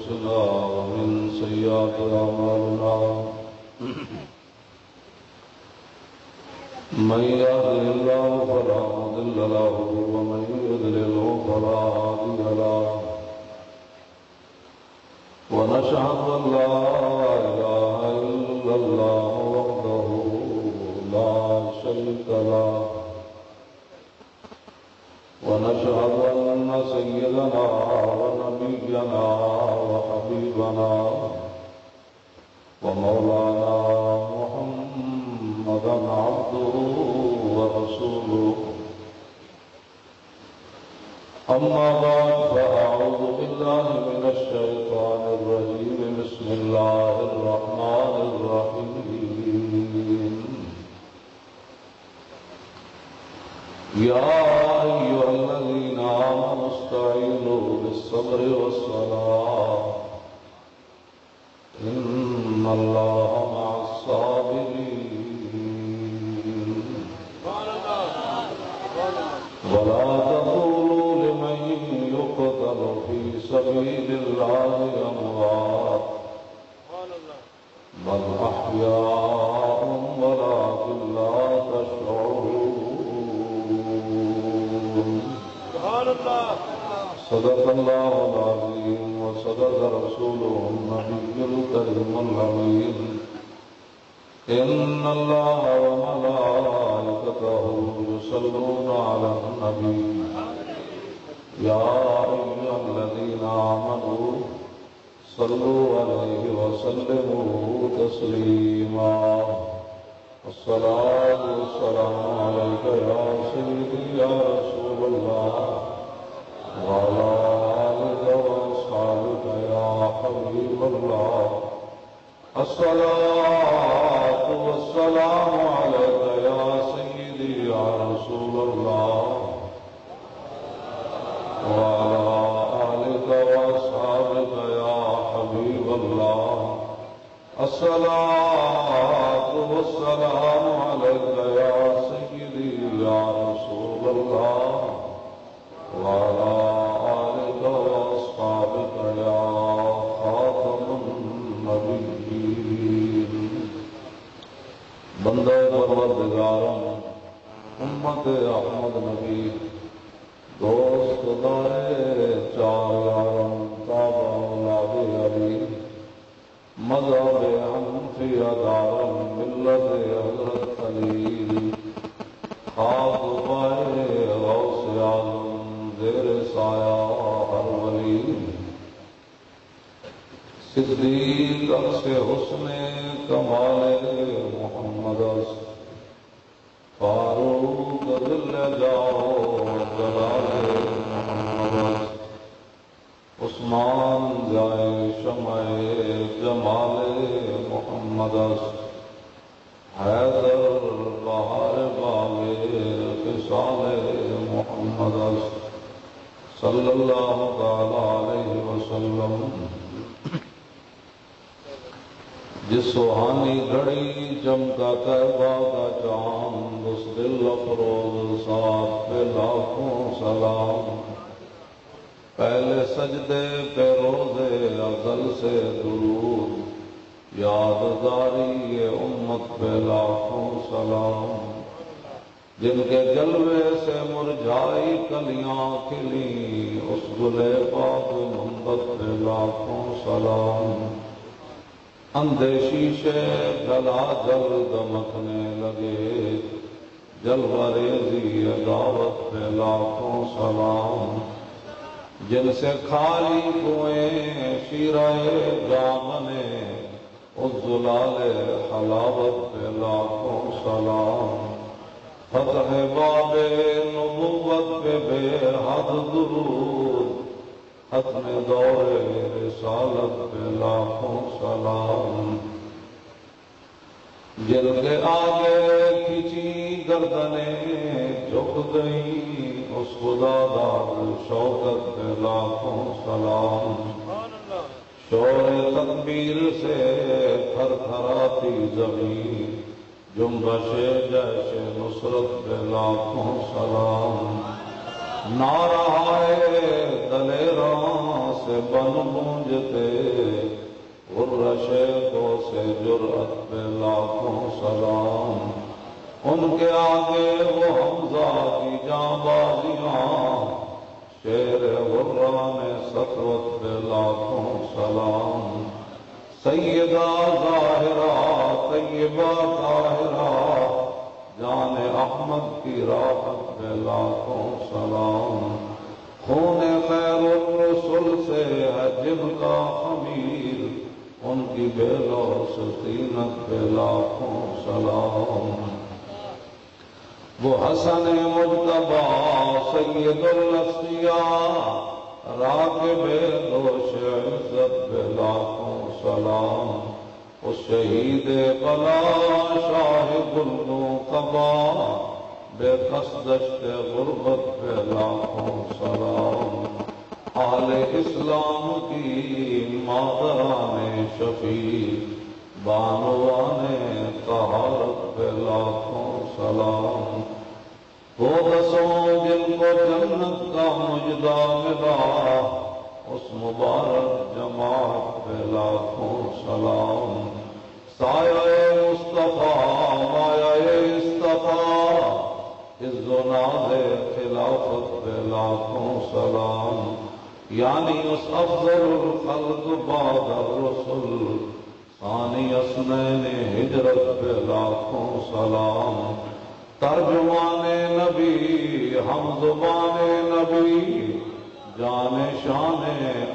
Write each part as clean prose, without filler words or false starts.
أنفسنا ومن سيئات أعمالنا من يهده الله فلا مضل له ومن يضلل فلا هادي له ونشهد أن لا إله إلا الله وحده لا شريك له ونشهد أن سيدنا ونبينا وحبيبنا ومولانا محمدا عبده ورسوله أما بعد فأعوذ بالله من الشيطان الرجيم بسم الله الرحمن الرحيم يا أيها الذين آمنوا استعينوا بالصبر والصلاة إن الله مع الصابرين ولا تقولوا لمن يقتل في سبيل الله أموات بل أحياء ولكن لا تشعرون صدق الله العظيم وصدق رسوله النبي الكريم الأمين إن الله وملائكته يصلون على النبي يا أيها الذين آمنوا صلوا عليه وسلموا تسليما الصلاة والسلام عليك يا سيدي يا رسول الله وعلى آلك وأصحابك يا حبيب الله الصلاة والسلام عليك يا سيدي يا رسول الله وعلى آلك وأصحابك يا حبيب الله الصلاة والسلام عليك يا سيدي يا رسول الله وعلى آلك وأصحابك يا خاتم النبيين بندہ پروردگارم امت احمد نبی دوست دارے چار یارم تابع اولاد علی مذہب حنفیہ دارم ملت حضرت خلیل خاک پائے غوث اعظم زیر سایہ ہر ولی صدیق اکس حسن کمال محمد فاروق دل جاؤ جلال محمد عثمان جائے شمع جمال محمد حیدر بہار باغ خصال محمد صلی اللہ تعالی علیہ وسلم جس سوہانی گھڑی چمکا طیبہ کا چاند اس دل افروز ساتھ پہ لاکھوں سلام پہلے سجدے پہ روزے ازل سے درود یادگاری امت پہ لاکھوں سلام جن کے جلوے سے مرجھائی کلیاں کھلی اس گلے پاک محمد پہ لاکھوں سلام اندھے شیشے گلا جل دمکنے لگے جلوہ ریزی دعوت پہ لاکھوں سلام جن سے خالی ہوئیں شیرہ جامنے اس زلال حلاوت پہ لاکھوں سلام فتح باب نبوت پہ بے حد درود ختم دور رسالت پہ لاکھوں سلام جن کے آگے کھچی گردنیں جھک گئیں اس خدا داد شوکت پہ لاکھوں سلام شور تکبیر سے تھر تھراتی زمین جنبش جیش نصرت پہ لاکھوں سلام نہ رہا ہے دلیراں سے بن گونجتے غرشے کو سے جرأت پہ لاکھوں سلام ان کے آگے وہ حمزہ کی جاں بازیاں شیر غران سطوت پہ لاکھوں سلام سیدہ ظاہرہ طیبہ طاہرہ جان احمد کی راحت پہ لاکھوں سلام خون خیر الرسل سے ہے جن کا خمیر ان کی بے لوث طینت پہ لاکھوں سلام وہ حسن مجتبی سید الاسقیاء راکب دوش عزت پہ لاکھوں سلام اس شہید قلا شاہ گلوں قبا بے قصدشت غربت پہ لاکھوں سلام آل اسلام کی مادران شفیع بانوان طہارت پہ لاکھوں سلام وہ دسوں جن کو جنت کا مجدہ ملا اس مبارک جماعت پہ لاکھوں سلام سایہ مصطفیٰ مایہ اصطفیٰ عز و ناز خلافت پہ لاکھوں سلام یعنی اس افضل الخلق بعد الرسل ثانی اثنین ہجرت پہ لاکھوں سلام ترجمان نبی ہم زبان نبی جان شان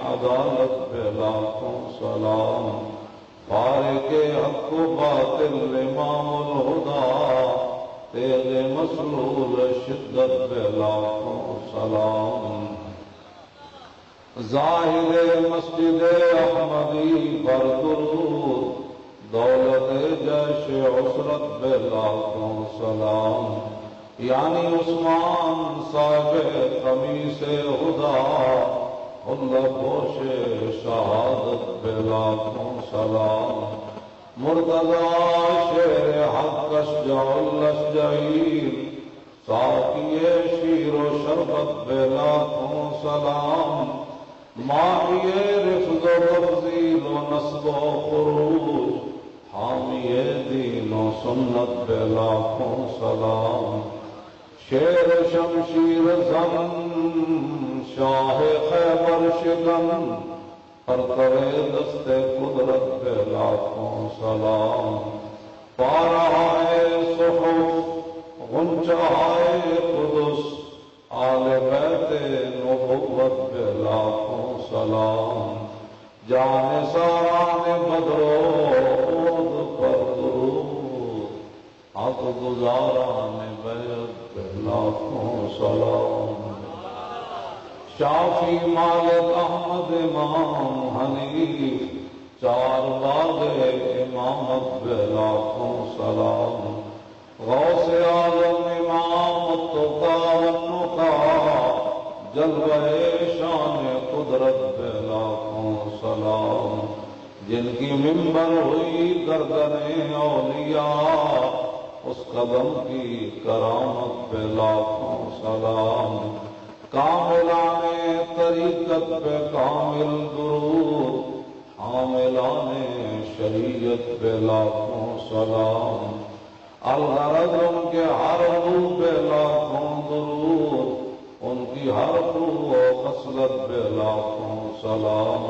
عدالت پہ لاکھوں سلام فارق حق و باطل امام الہدا تیز مسلول شدت پہ لاکھوں سلام ظاہر مسجد احمدی پر درود دولت جیش عسرت پہ لاکھوں سلام یعنی عثمان صاحب قمیص ہدا اللہ پوش شہادت پہ لاکھوں سلام مرتضی شیر حق اشجع الاشجعین ساقی شیر و شربت پہ لاکھوں سلام ماہی رفض و تفضیل و نصب و خروج حامی دین و سنت پہ لاکھوں سلام شیر شمشیر زن شاہ خیبر شکن ہر طرح دست قدرت پہ لاکھوں سلام پارہائے صحف غنچہائے قدس آل بیت نبوت پہ لاکھوں سلام جان ساران بدرو عود پر درود حق گزاران بیت پہ لاکھوں سلام شافی مالک احمد امام حنیف چار باغ امامت پہ لاکھوں سلام غوث اعظم امام التقا والنقا جلوہ شان قدرت پہ لاکھوں سلام جن کی منبر ہوئی گردن اولیاء اس قدم کی کرامت پہ لاکھوں سلام کاملان طریقت پہ کامل درود حاملان شریعت پہ لاکھوں سلام الغرض ان کے ہر روح پہ لاکھوں درود ان کی ہر روح و خصلت پہ لاکھوں سلام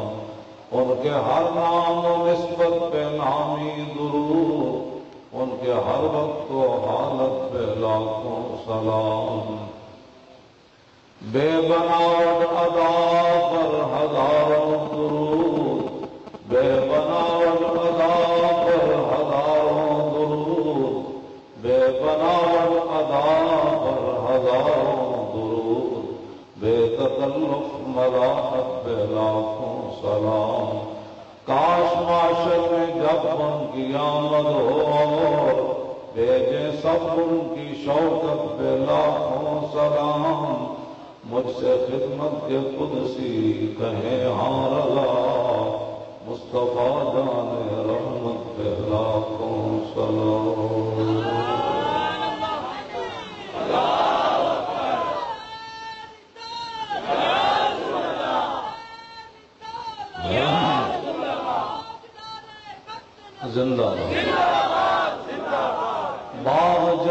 ان کے ہر نام و نسبت پہ نامی درود ان کے ہر وقت و حالت پہ لاکھوں سلام بے بناوٹ ادا پر ہزاروں درود بے بناوٹ ادا پر ہزاروں درود بے بناوٹ ادا پر ہزاروں درود بے تکلف مراحت پہ لاکھوں سلام کاش معاشر میں جب ان کی آمد ہو بھیجے سب ان کی شوکت پہ لاکھوں سلام مجھ سے خدمت کے قدسی کہیں ہاں رضا مصطفیٰ جان رحمت پہ لاکھوں سلام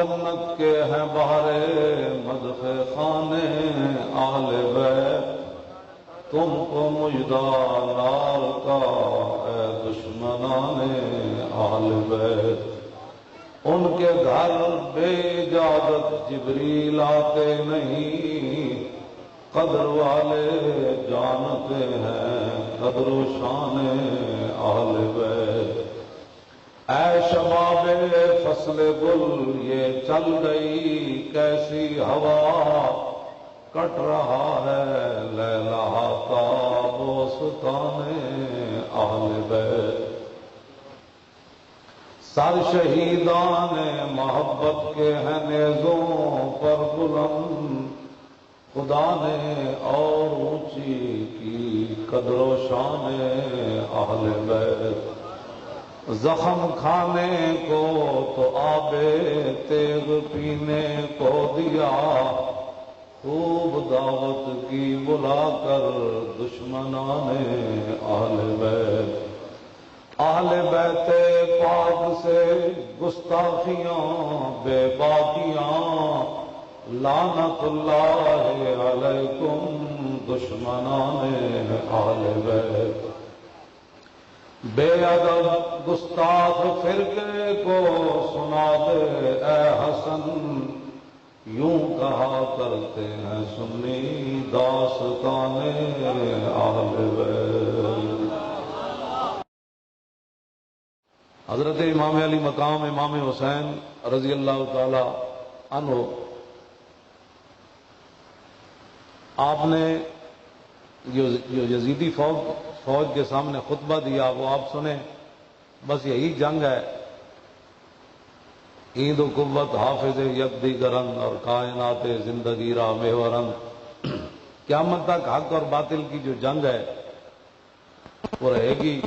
جنت کے ہیں بہرے مدح خانے اہل بیت، تم کو مجدہ نار کا اے دشمنان اہل بیت۔ ان کے گھر بے اجازت جبریل آتے نہیں، قدر والے جانتے ہیں قدر و شان اہل بیت۔ اے شباب فصل گل یہ چل گئی کیسی ہوا، کٹ رہا ہے لیلا کا بوستان اہل بیت۔ سر شہیدان محبت کے ہیں نیزوں پر بلند، خدا نے اور اونچی کی قدر و شان اہل بیت۔ زخم کھانے کو تو آب تیغ پینے کو دیا، خوب دعوت کی بلا کر دشمنان اہل بیت۔ اہل بیت پاک سے گستاخیاں بے باکیاں، لعنت اللہ علیکم دشمنان اہل بیت۔ بے ادب گستاخ فرقے کو سنا دے اے حسن، یوں کہا کرتے ہیں سنی داستان اہل بیت۔ حضرت امام علی مقام امام حسین رضی اللہ تعالی عنہ، آپ نے جو یزیدی فوج کے سامنے خطبہ دیا وہ آپ سنیں۔ بس یہی جنگ ہے، عید و قوت حافظ یکدی گرن اور کائنات زندگی را محورن۔ قیامت تک حق اور باطل کی جو جنگ ہے وہ رہے گی،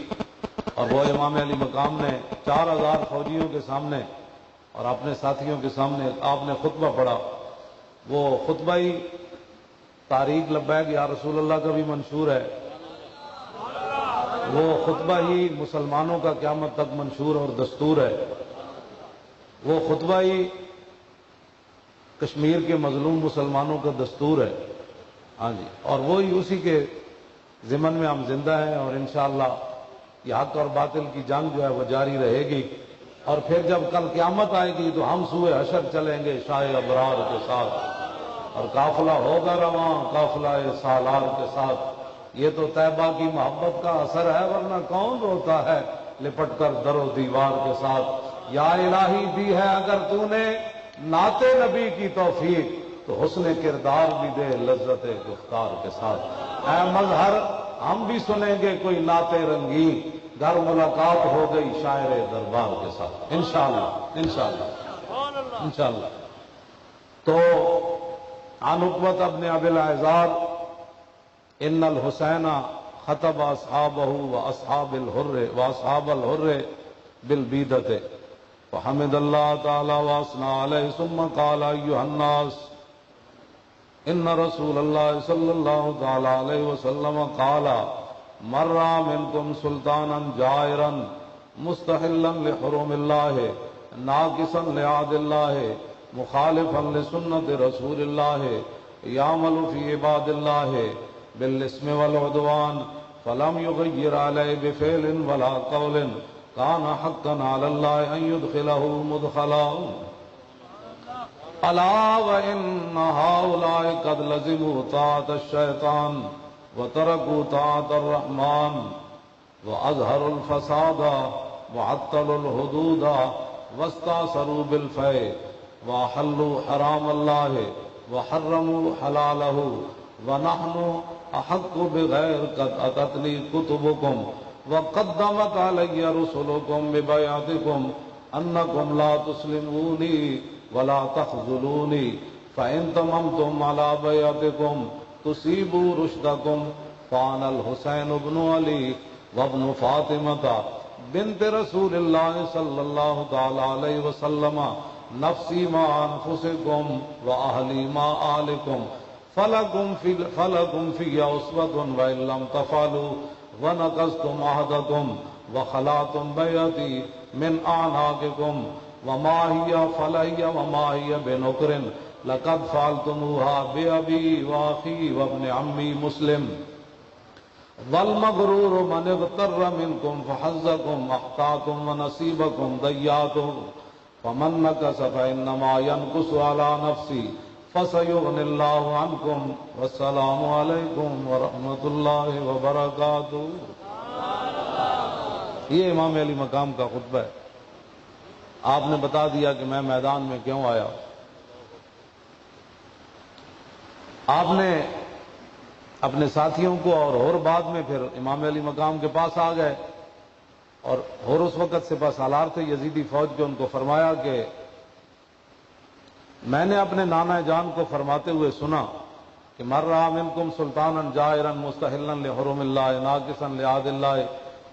اور وہ امام علی مقام نے 4000 فوجیوں کے سامنے اور اپنے ساتھیوں کے سامنے آپ نے خطبہ پڑھا۔ وہ خطبہ ہی تاریخ لبیک یا رسول اللہ کا بھی منشور ہے، وہ خطبہ ہی مسلمانوں کا قیامت تک منشور اور دستور ہے، وہ خطبہ ہی کشمیر کے مظلوم مسلمانوں کا دستور ہے۔ ہاں جی، اور وہی اسی کے ضمن میں ہم زندہ ہیں، اور انشاءاللہ یہ حق اور باطل کی جنگ جو ہے وہ جاری رہے گی۔ اور پھر جب کل قیامت آئے گی تو ہم سوئے حشر چلیں گے شاہ ابرار کے ساتھ، اور قافلہ ہوگا رواں قافلہ سالار کے ساتھ۔ یہ تو طیبہ کی محبت کا اثر ہے، ورنہ کون روتا ہے لپٹ کر در و دیوار کے ساتھ۔ یا الہی دی ہے اگر تو نے نعت نبی کی توفیق، تو حسن کردار بھی دے لذت گفتار کے ساتھ۔ اے مظہر ہم بھی سنیں گے کوئی نعت رنگین، گر ملاقات ہو گئی شاعر دربار کے ساتھ انشاءاللہ انشاءاللہ انشاءاللہ۔ تو عن عقبۃ بن ابی الاعذار ان الحسین خطب اصحابہ واصحاب الحر بالبیدۃ وحمد اللہ تعالی واثنى علیہ ثم قال ایھا الناس ان رسول اللہ صلی اللہ تعالی علیہ وسلم قال من رأى منکم سلطانا جائرا مستحلا لحرم اللہ ناقصا لعہد اللہ مخالفا لسنت رسول اللہ یعمل فی عباد اللہ بالاسم والعدوان فلم یغیر علیہ بفعل ولا قول کان حقا علی اللہ ان یدخلہ مدخلا الا وان هؤلاء قد لزموا طاعة الشیطان وتركوا طاعة الرحمن واظهروا الفساد وعطلوا الحدود واستأثروا بالفیء واحلوا حرام اللہ وحرموا حلالہ ونحن احق بغیر قد اتتنی کتبکم وقدمت علی رسلکم ببیعتکم انکم لا تسلمونی ولا تخذلونی فإن تممتم على بیعتکم تصیبوا رشدکم فانا الحسین بن علی وابن فاطمہ بنت رسول اللہ صلی اللہ تعالی علیہ وسلم نفسی ما انفسکم واہلی ما آلکم فلکم فی اسوۃ وان لم تفعلوا ونقضتم عہدکم وخلعتم بیعتی من اعناقکم وما هي فلهي وما هي بنكر لقد فعلتموها بأبي وأخي وابن عمي مسلم والمغرور من اغتر منكم فحزكم أخطأتم ونصيبكم ضيعتم فمن نكث فإنما ينكث على نفسه فسيغني الله عنكم والسلام علیکم ورحمۃ اللہ وبرکاتہ۔ یہ امام علی مقام کا خطبہ ہے۔ آپ نے بتا دیا کہ میں میدان میں کیوں آیا۔ آپ نے اپنے ساتھیوں کو اور بعد میں پھر امام علی مقام کے پاس آ گئے، اور اس وقت سپہ سالار تھے یزیدی فوج کے، ان کو فرمایا کہ میں نے اپنے نانا جان کو فرماتے ہوئے سنا کہ مر رہا منکم سلطانا جائرا مستحلا لحرم اللہ ناقصا لعہد اللہ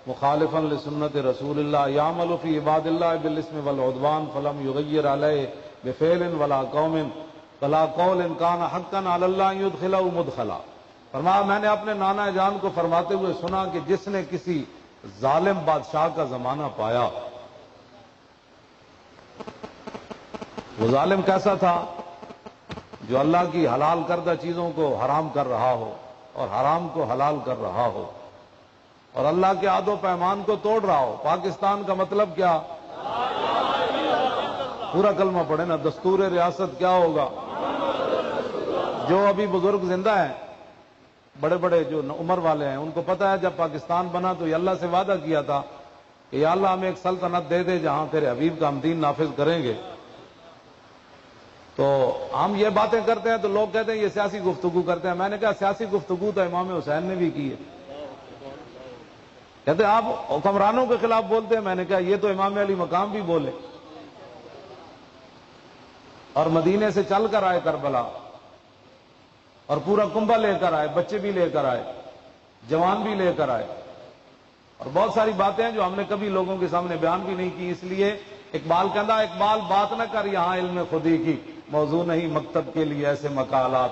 مخالفا لسنت رسول اللہ یعمل فی عباد اللہ بالاسم والعدوان فلم یغیر علیہ بفعل ولا قوم ولا قول کان حقا علی اللہ یدخلہ مدخلا۔ فرمایا میں نے اپنے نانا جان کو فرماتے ہوئے سنا کہ جس نے کسی ظالم بادشاہ کا زمانہ پایا، وہ ظالم کیسا تھا؟ جو اللہ کی حلال کردہ چیزوں کو حرام کر رہا ہو اور حرام کو حلال کر رہا ہو اور اللہ کے عہد و پیمان کو توڑ رہا ہو۔ پاکستان کا مطلب کیا؟ پورا کلمہ پڑھے نا، دستور ریاست کیا ہوگا؟ جو ابھی بزرگ زندہ ہیں، بڑے بڑے جو عمر والے ہیں، ان کو پتہ ہے جب پاکستان بنا تو یہ اللہ سے وعدہ کیا تھا کہ یا اللہ ہمیں ایک سلطنت دے دے جہاں تیرے حبیب کا ہم دین نافذ کریں گے۔ تو ہم یہ باتیں کرتے ہیں تو لوگ کہتے ہیں یہ سیاسی گفتگو کرتے ہیں۔ میں نے کہا سیاسی گفتگو تو امام حسین نے بھی کی ہے۔ کہتے ہیں آپ حکمرانوں کے خلاف بولتے ہیں۔ میں نے کہا یہ تو امام علی مقام بھی بولے، اور مدینے سے چل کر آئے کربلا، اور پورا کنبہ لے کر آئے، بچے بھی لے کر آئے، جوان بھی لے کر آئے، اور بہت ساری باتیں ہیں جو ہم نے کبھی لوگوں کے سامنے بیان بھی نہیں کی۔ اس لیے اقبال کہتا ہے اقبال بات نہ کر یہاں علم خودی کی، موضوع نہیں مکتب کے لیے ایسے مقالات،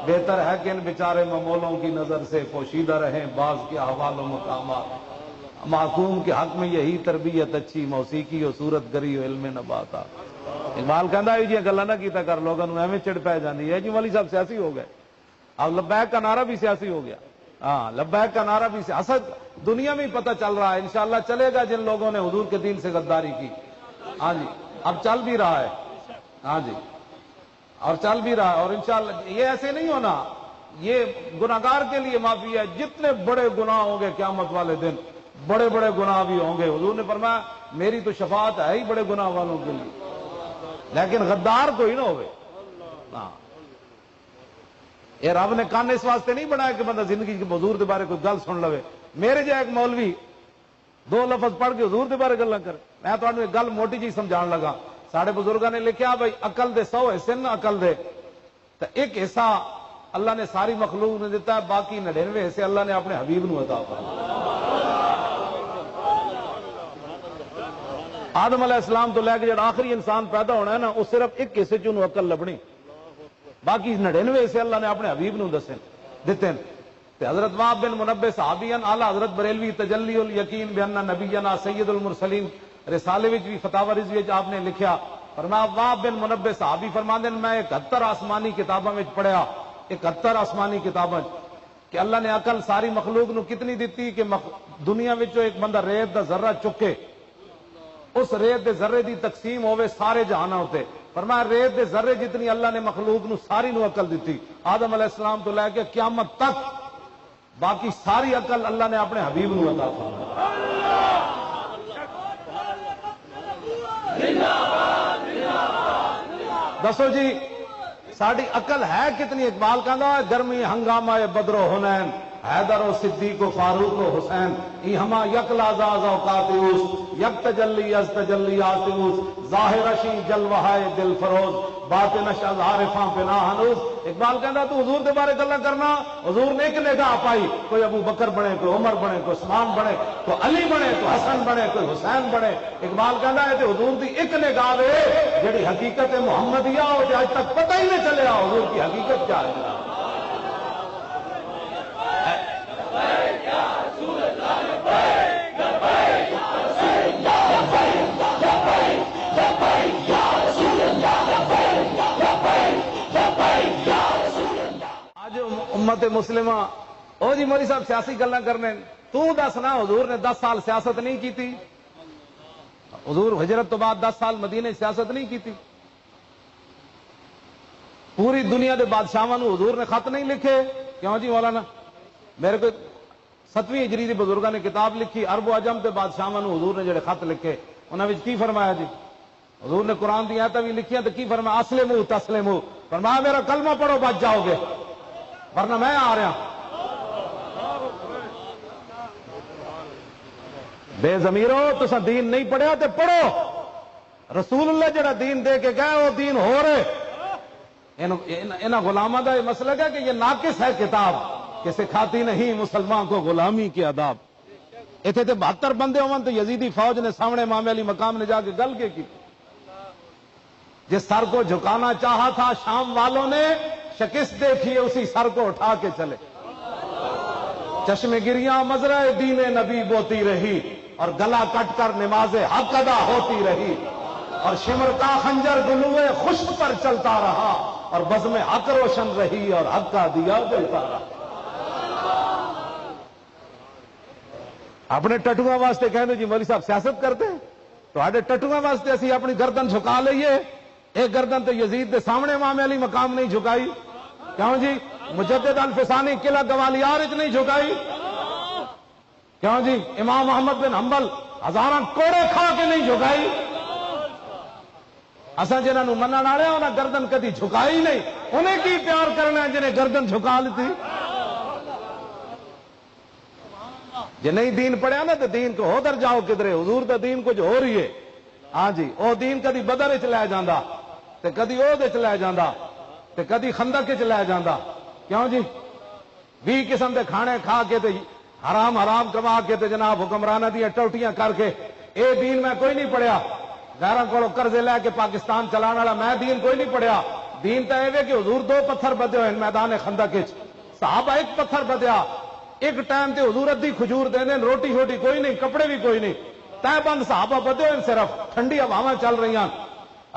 بہتر ہے کہ ان بیچارے ممولوں کی نظر سے پوشیدہ رہیں بعض کے احوال و مقامات، محکوم کے حق میں یہی تربیت اچھی، موسیقی و صورت گری و علم نباتات۔ اقبال کہتا ہے یہ گلا نہ کیتا کر، لوگوں نے ایویں چڑ پہ جاندی ہے جی والی صاحب سیاسی ہو گئے۔ اب لبیک کا نعرہ بھی سیاسی ہو گیا۔ ہاں لبیک کا نعرہ بھی اصل دنیا میں ہی پتہ چل رہا ہے، انشاءاللہ چلے گا جن لوگوں نے حضور کے دین سے غداری کی۔ ہاں جی اب چل بھی رہا ہے، ہاں جی اور چل بھی رہا ہے، اور انشاءاللہ یہ ایسے نہیں ہونا، یہ گناہگار کے لیے معافی ہے۔ جتنے بڑے گناہ ہوں گے قیامت والے دن، بڑے بڑے گناہ بھی ہوں گے، حضور نے فرمایا میری تو شفاعت ہے ہی بڑے گناہ والوں کے لیے، لیکن غدار کوئی نہ ہوئے۔ ہاں یہ رب نے کان اس واسطے نہیں بنایا کہ بندہ زندگی کے حضور کے بارے کوئی گل سن لوے۔ میرے جا ایک مولوی دو لفظ پڑھ کے حضور کے بارے گل نہ کرے۔ میں تو ایک گل موٹی جی سمجھان لگا، ساڑھے بزرگاں نے لکھیا بھائی عقل دے 100 حصے نہ عقل دے تو ایک حصہ اللہ نے ساری مخلوق نے دیتا ہے، باقی 99 حصے اللہ نے اپنے حبیب نو عطا فرمائے۔ آدم علیہ السلام تو لے کے جڑا آخری انسان پیدا ہونا ہے نا، وہ صرف ایک حصے چ انہوں عقل لبنی، باقی 99 حصے اللہ نے اپنے حبیب نو دیتے ہیں۔ حضرت وہب بن منبہ صحابین اعلی حضرت بریلوی تجلی الیقین بان نبینا سید المرسلین رسالے وچ بھی فتاوی رضوی وچ آپ نے لکھیا، فرمایا وہب بن منبہ صحابی فرماندے میں 71 آسمانی کتاباں وچ پڑھیا، 71 آسمانی کتاباں کہ اللہ نے عقل ساری مخلوق نو کتنی دیتی کہ دنیا وچوں ایک بندہ ریت دا ذرہ چکے، اس ریت دے ذرے دی تقسیم ہوئے سارے جہاناں ہوتے۔ فرمایا ریت دے ذرے جتنی اللہ نے مخلوق نو ساری نو عقل دیتی، آدم علیہ السلام تو لے کے قیامت تک، باقی ساری عقل اللہ نے اپنے حبیب نو عطا فرمائی۔ دسو جی ساری عقل ہے کتنی؟ اقبال کہندا ہے گرمی ہنگامہ بدر و حنین، حیدر و صدیق و فاروق و حسین، ای ہما یک لازاز اوقاتیوس، یک تجلی از تجلیات اوس، ظاہر اشی جلوہائے دل فروز، باطنش اظہار فاں پناہ ہنوز۔ اقبال کہندا تو حضور دے بارے گلاں کرنا، حضور نے ایک نگاہ پائی، کوئی ابو بکر بنے، کوئی عمر بنے، کوئی عثمان بنے، کوئی علی بنے، کوئی حسن بنے، کوئی حسین بنے۔ اقبال کہندا ہے تے حضور دی ایک نگاہ وے جڑی حقیقت محمدیہ ہو تے اج تک پتہ ہی نہیں چلیا حضور کی حقیقت کیا ہے۔ یا امت مسلمہ او جی مولوی صاحب سیاسی گلاں کرنے تو دسنا حضور نے 10 سال سیاست نہیں کی تھی؟ حضور ہجرت تو بعد 10 سال مدینے سیاست نہیں کی تھی؟ پوری دنیا دے بادشاہاں نو حضور نے خط نہیں لکھے؟ کیوں جی مولانا؟ میرے کو 7ویں ہجری دے بزرگاں نے کتاب لکھی عرب و عجم تے بادشاہاں نو حضور نے جڑے خط لکھے انہاں وچ کی فرمایا جی؟ حضور نے قرآن دی آیتاں بھی لکھیاں تے کی فرمایا؟ اسلموا تسلموا، فرمایا میرا کلمہ پڑھو بچ جاؤ گے ورنہ میں آ رہا۔ بے ضمیرو تساں دین نہیں پڑھیا تے پڑھو، رسول اللہ جڑا دین دے کے گئے وہ دین ہو رہے۔ انہاں غلاماں دا یہ مسئلہ ہے کہ یہ ناقص ہے کتاب کہ سکھاتی نہیں مسلمان کو غلامی کے آداب۔ اتنے تے 72 بندے ہون تو یزیدی فوج نے سامنے امام علی مقام نے جا کے گل کے کی، جس سر کو جھکانا چاہا تھا شام والوں نے شکست دیکھی، اسی سر کو اٹھا کے چلے۔ چشم گریاں مزرع دین نبی بوتی رہی اور گلا کٹ کر نماز حق ادا ہوتی رہی، اور شمر کا خنجر گلوے خشک پر چلتا رہا، اور بزم حق روشن رہی اور حق کا دیا جلتا رہا۔ اپنے ٹٹواں واسطے کہتے جی مولوی صاحب سیاست کرتے تو آڈے ٹٹواں واسطے اسی اپنی گردن جھکا لئیے۔ ایک گردن تو یزید دے سامنے امام علی مقام نہیں جھکائی، کیوں جی؟ مجدد الفسانی قلعہ گوالیار وچ نہیں جھکائی، کیوں جی؟ امام احمد بن حنبل ہزاراں کوڑے کھا کے نہیں جھکائی۔ اساں جنہاں نوں منن والے انہاں گردن کدی جھکائی نہیں، انہیں کی پیار کرنا ہے جنہیں گردن جھکا لیتی؟ جے نہیں دین پڑھیا نا تو دین کو ادھر جاؤ کدرے، حضور دا دین کچھ ہو رہی ہے۔ ہاں جی، او دین کدی بدر وچ لے جاندا تے کدی اودے وچ لے جاندا تے کدی خندق وچ لے جاندا، کیوں جی؟ 20 قسم دے کھانے کھا کے تے حرام حرام کما کے تے جناب حکمرانہ دی ٹوٹیاں کر کے اے دین میں کوئی نہیں پڑھیا، غیراں کولوں قرضے لے کے پاکستان چلان والا میں دین کوئی نہیں پڑھیا۔ دین تے اے کہ حضور 2 پتھر بدے ہوئے میدان خندق وچ، صحابہ 1 پتھر بدیا، ایک ٹائم تے حضور ادھی کھجور دے دیں، روٹی شوٹی کوئی نہیں، کپڑے بھی کوئی نہیں، تہ بند صحابہ بدے ہوئے صرف، ٹھنڈی ہواواں چل رہی ہیں۔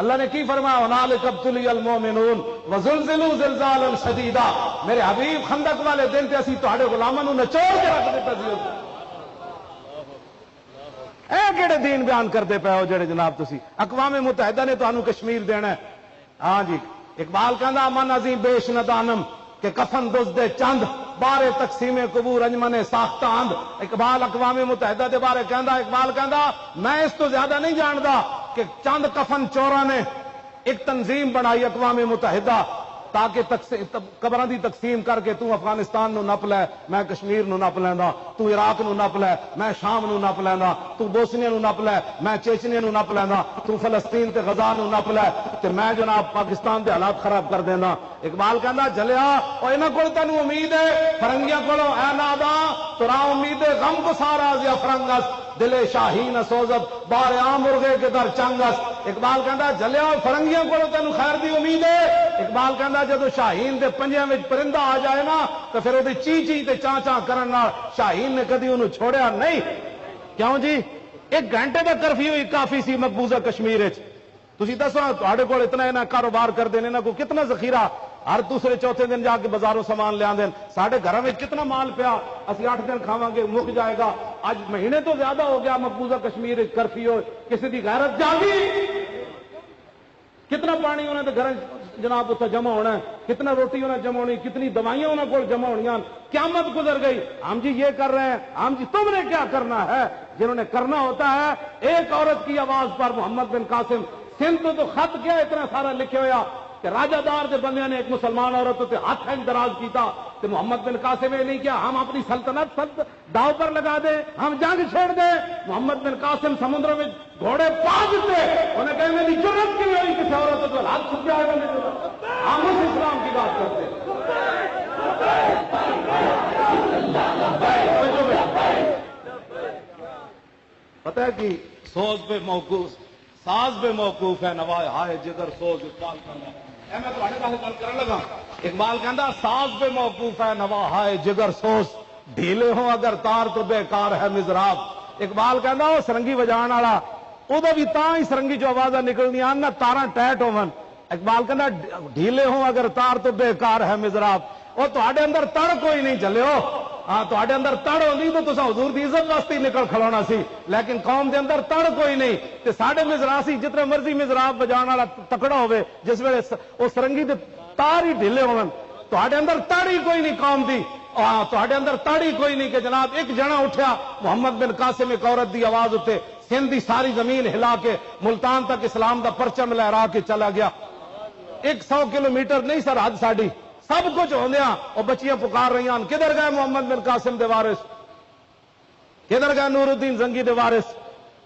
اللہ نے کی فرمایا ہنالک ابتلی المومنون وزلزلوا زلزالا شدیدا، میرے حبیب خندق والے دن تے اسی تہاڈے غلاماں نوں نچوڑ کے رکھ دتا سی۔ اے کیڑے دین بیان کرتے پے ہو جڑے جناب تسی؟ اقوام متحدہ نے تانوں کشمیر دینا ہے۔ ہاں جی، اقبال کہندا من عظیم بیش ندانم کہ کفن دزدے چند بارے تقسیم قبور انجمن ساختہ اند۔ اقبال اقوام متحدہ دے بارے کہندا، اقبال کہندا میں اس تو زیادہ نہیں جاندا کہ چند کفن چوراں نے ایک تنظیم بنائی اقوام متحدہ تاکہ قبراں دی تقسیم کر کے تو افغانستان نو نپ لے، میں کشمیر نو نپ لیندا، تو عراق نو نپ لے، میں شام نو نپ لیندا، تو بوسنیا نو نپ لے، میں چیچنیا نو نپ لیندا، تو فلسطین تے غزہ نو نپ لے تے میں جناب پاکستان دے حالات خراب کر دینا۔ اقبال کہندا جلیا او انہاں کول تینوں امید ہے، فرنگیاں کولوں اے نادا ترا امید ہے غم کو سارا یا فرنگس دل شاہین سوزت بار عام مرغے کے در چنگس۔ اقبال کہندا جلیا فرنگیاں کولوں تینوں خیر دی امید ہے۔ اقبال کہندا جدو شاہین دے پنجیاں وچ پرندہ آ جائے نا تو پھر وہ چی چی تے چاں چاں کرن نال شاہین نے کدی انہوں چھوڑیا نہیں، کیوں جی؟ 1 گھنٹے دا کرفیو ہی کافی سی مقبوضہ کشمیر وچ۔ تسی دسو تہاڈے کول اتنا انہاں کاروبار کردے نے، انہاں کو کتنا ذخیرہ، ہر دوسرے چوتھے دن جا کے بازاروں سامان لے آندے، ساڈے گھراں وچ کتنا مال پیا، اسی 8 دن کھاواں گے مک جائے گا۔ اج مہینے تو زیادہ ہو گیا مقبوضہ کشمیر وچ کرفیو، کسی دی غیرت جاگی؟ کتنا پانی انہوں نے گھر جناب اتنے جمع ہونا ہے، کتنا روٹی انہیں جمع ہونی، کتنی دوائیاں انہوں کو جمع ہونی، قیامت گزر گئی۔ ہم جی یہ کر رہے ہیں، ہم جی تم نے کیا کرنا ہے؟ جنہوں نے کرنا ہوتا ہے ایک عورت کی آواز پر محمد بن قاسم سندھ تو خط کیا اتنا سارا لکھے ہوا کہ راجہ دار کے بندے نے ایک مسلمان عورت تے ہاتھ دراز کیتا تے محمد بن قاسم یہ نہیں کیا ہم اپنی سلطنت داؤ پر لگا دیں، ہم جنگ چھیڑ دیں۔ محمد بن قاسم سمندر میں گھوڑے پا دیتے، انہیں کہنے میری جرت کی ہوئی کسی عورت تو ہاتھ چھپ جائے گا، ہم اس اسلام کی بات کرتے ہیں۔ پتہ ہے کہ سوز پہ موقوف ساز پہ موقوف ہے نوائے ہائے جگر سوز اقبال کہندا اے میں تہاڈے پاس گل کرن لگا۔ اقبال کہندا ساز پہ موقوف ہے نوا ہائے جگر سوز ڈھیلے ہوں اگر تار تو بیکار ہے مزراب۔ اقبال کہندا او سرنگی وجان والا اودے بھی تاں ہی سرنگی جو آوازاں نکلنی آن نہ تاراں ٹیٹ ہون۔ اقبال کہندا ڈھیلے ہوں اگر تار تو بیکار ہے مزراب، وہ تواڈے اندر تڑ کوئی نہیں چلے ہو. ہاں تواڈے اندر تڑ ہوندی تو تساں حضور دی عزت واسطے نکل کھلونا سی, لیکن قوم دے اندر تڑ کوئی نہیں. تے ساڈے مزراب سی جتنے مرضی مزراب بجان والا تکڑا ہوے, جس ویلے او سرنگی دے تار ہی ڈھیلے ہون, تواڈے اندر تڑ ہی کوئی نہیں قوم دی. تواڈے اندر تڑ ہی کوئی نہیں کہ جناب ایک جنا اٹھیا محمد بن قاسم ایک عورت دی آواز اتے سندھ دی ساری زمین ہلا کے ملتان تک اسلام دا پرچم لہرا کے چلا گیا. 100 کلومیٹر نہیں سرحد ساڈی, سب کچھ ہوندیا وہ بچیاں پکار رہی ہیں کدھر گئے محمد بن قاسم دے وارث, کدھر گئے نور الدین زنگی دے وارث,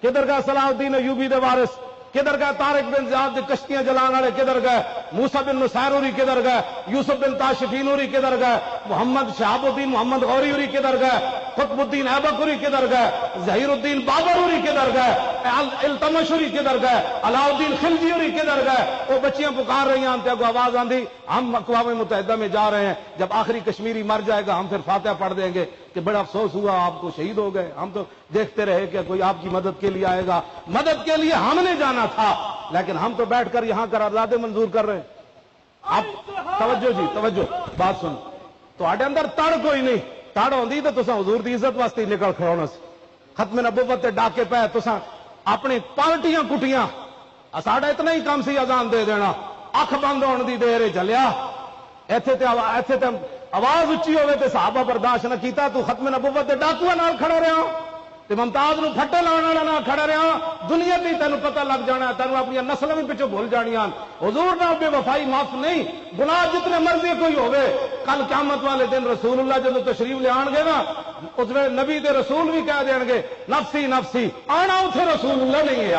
کدھر گئے صلاح الدین ایوبی دے وارث, کدھر گئے طارق بن زیاد دے کشتیاں جلان والے, کدھر گئے موسیٰ بن نصیر اوری, کدھر گئے یوسف بن تاشفین اوری, کدھر گئے محمد شہاب الدین محمد غوری اوری, کدھر گئے قطب الدین ایبک اوری, کدھر گئے ظہیر الدین بابر اوری, کدھر گئے التمش اوری, کدھر گئے علاء الدین خلجی اوری, کدھر گئے. وہ بچیاں پکار رہی ہیں تے آواز آندھی ہم اقوام متحدہ میں جا رہے ہیں, جب آخری کشمیری مر جائے گا ہم پھر فاتحہ پڑھ دیں گے کہ بڑا افسوس ہوا آپ کو شہید ہو گئے, ہم تو دیکھتے رہے کہ کوئی آپ کی مدد کے لیے آئے گا. مدد کے لیے ہم نے جانا تھا, لیکن ہم تو بیٹھ کر یہاں قراردادیں منظور کر رہے ہیں. آپ توجہ جی توجہ بات سن, تواڈے اندر تڑ کوئی نہیں. تڑ ہوندی تو تساں حضور دی عزت واسطے نکل کھڑونا سی. ختم نبوت تے ڈاکے پے تساں اپنی پالٹیاں کٹیاں, ساڈا اتنا ہی کام سی اذان دے دینا, اکھ بند ہون دی دیر چلیا. ایتھے تے آواز اچھی ہوے تے صحابہ برداشت نہ کیتا, تو ختم نبوت تے ڈاکواں نال کھڑا رہا تے ممتاز نو پھٹے لاؤن والا نہ کھڑا رہا. دنیا بھی تینوں پتہ لگ جانا, تینوں اپنی نسل بھی پچھوں بھول جانیاں. حضور نہ بے وفائی معاف نہیں, گناہ جتنے مرضی کوئی ہوے, کل قیامت والے دن رسول اللہ جدوں تشریف لے آن گے نا, اس ویلے نبی تے رسول بھی کہہ دین گے نفسی نفسی, آنا اتنے رسول اللہ نہیں ہے.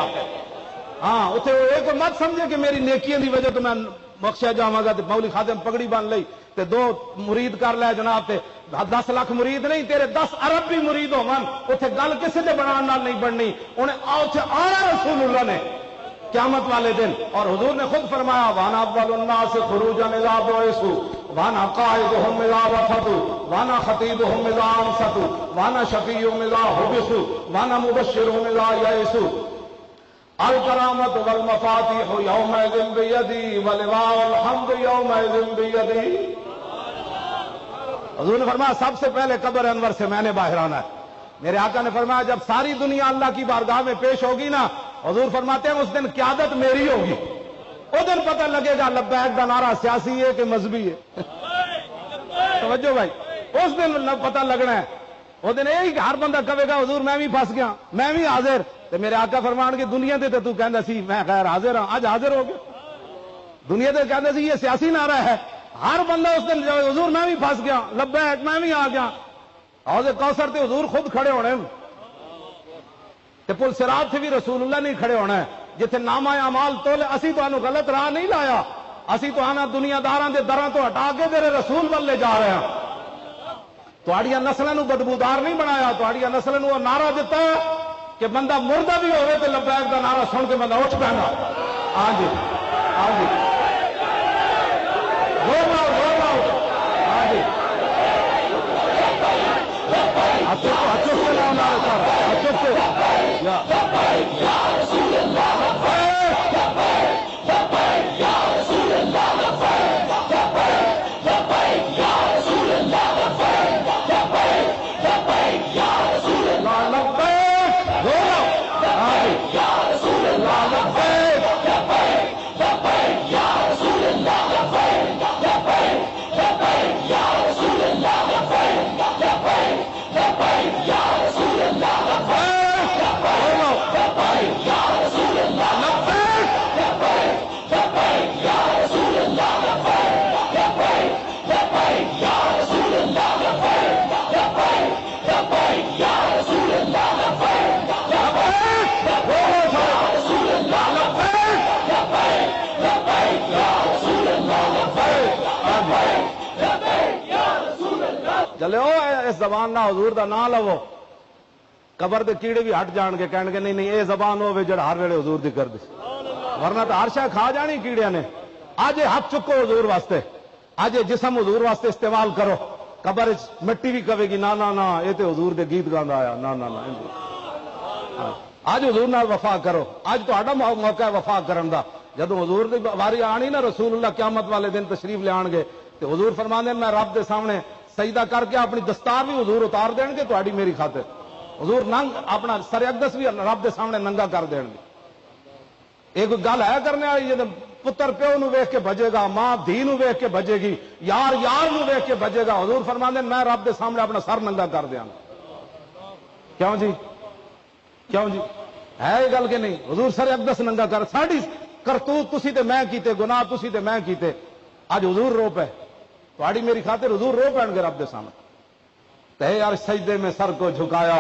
ہاں اتنے ایک مت سمجھے کہ میری نیکیاں دی وجہ تو میں بخشیا جاواں گا, تے مولی خادم پگڑی بن لئی تے 2 مرید کر لے جناب, تے 10 لاکھ مرید نہیں تیرے 10 ارب بھی مرید ہون, اتنے گل کسی دے بنان نال نہیں بننی. انہیں اتنے آنا رسول اللہ نے قیامت والے دن. اور حضور نے خود فرمایا وانا اول الناس خروجا اذا بعثوا وانا قائدهم اذا وفدوا وانا خطیبهم اذا انصتوا وانا شفیعهم اذا حبسوا وانا مبشرهم اذا یئسوا. الکرامت والمفاتیح یومئذ بیدی ولواء الحمد یومئذ بیدی. حضور نے فرمایا سب سے پہلے قبر انور سے میں نے باہر آنا ہے. میرے آقا نے فرمایا جب ساری دنیا اللہ کی بارگاہ میں پیش ہوگی نا, حضور فرماتے ہیں اس دن قیادت میری ہوگی. اس دن پتہ لگے گا لبیک کا نعرہ سیاسی ہے کہ مذہبی ہے. توجہ بھائی, اس دن پتہ لگنا ہے. وہ دن یہی ہر بندہ کہے گا حضور میں بھی پھنس گیا, میں بھی حاضر. تو میرے آقا فرمان کے دنیا دے تو کہندا سی میں غیر حاضر ہاں, اج حاضر ہو گیا. دنیا دے کہندا سی یہ سیاسی نعرہ ہے. ہر بندہ اس دن حضور میں بھی پھنس گیا, لبیک میں بھی آ گیا. حوض کوثر تے حضور خود کھڑے ہونے, تے پل صراط سے بھی رسول اللہ نہیں کھڑے ہونا ہے. جتھے نامہ اعمال تولے اسی تو غلط راہ نہیں لایا, اسی تو آنا دنیا داراں دے دراں تو ہٹا کے تیرے رسول والے جا رہے ہیں. تہاڈیااں نسلاں نو بدبودار نہیں بنایا, تہاڈیاں نسلاں نو نعرہ دیتا ہے کہ بندہ مردہ بھی ہوئے تو لبیک کا نعرہ سن کے بندہ اٹھ پہنا. ہاں جی ہاں جی ہاں جی اچھے سے نام اچھے سے چلے ہو اس زبان نہ حضور دا نام لو, قبر دے کیڑے بھی ہٹ جان گے, کہن گے نہیں نہیں یہ زبان ہوے جڑا ہر ویلے حضور دی کر دی, ورنہ تو ہر شے کھا جانی کیڑیاں نے. اج ہاتھ چکو حضور واسطے, اج جسم حضور واسطے استعمال کرو. قبر مٹی بھی کہے گی نا نا نا یہ تے حضور دے گیت گاندا آیا, نا نا نا. اج حضور نال وفا کرو, اج تہاڈا موقع ہے وفا کرن دا. جدوں حضور دی واری آنی نا رسول اللہ قیامت والے دن تشریف لے آن گے, تے حضور فرماندے میں رب دے سامنے سجدہ کر کے اپنی دستار بھی حضور اتار دین گے تہاڈی میری خاطر. حضور ننگ اپنا سر اقدس بھی رب دے سامنے ننگا کر دین گے. ایک گل ہے کرنے والی جے پتر پیو نو ویکھ کے بجے گا, ماں دھی نو ویکھ کے بجے گی, یار یار نو ویکھ کے بجے گا. حضور فرماندے میں رب دے سامنے اپنا سر ننگا کر دیاں گا. کیوں جی, کیوں جی, ہے یہ گل کہ نہیں؟ حضور سر اقدس ننگا کر. ساڈی کرتوت تسی تے میں کیتے, گناہ تسی تے میں کیتے, اج حضور رو پے تہاڈی میری خاطر. حضور رو پین گے رب دے سامنے. تے یار سجدے میں سر کو جھکایا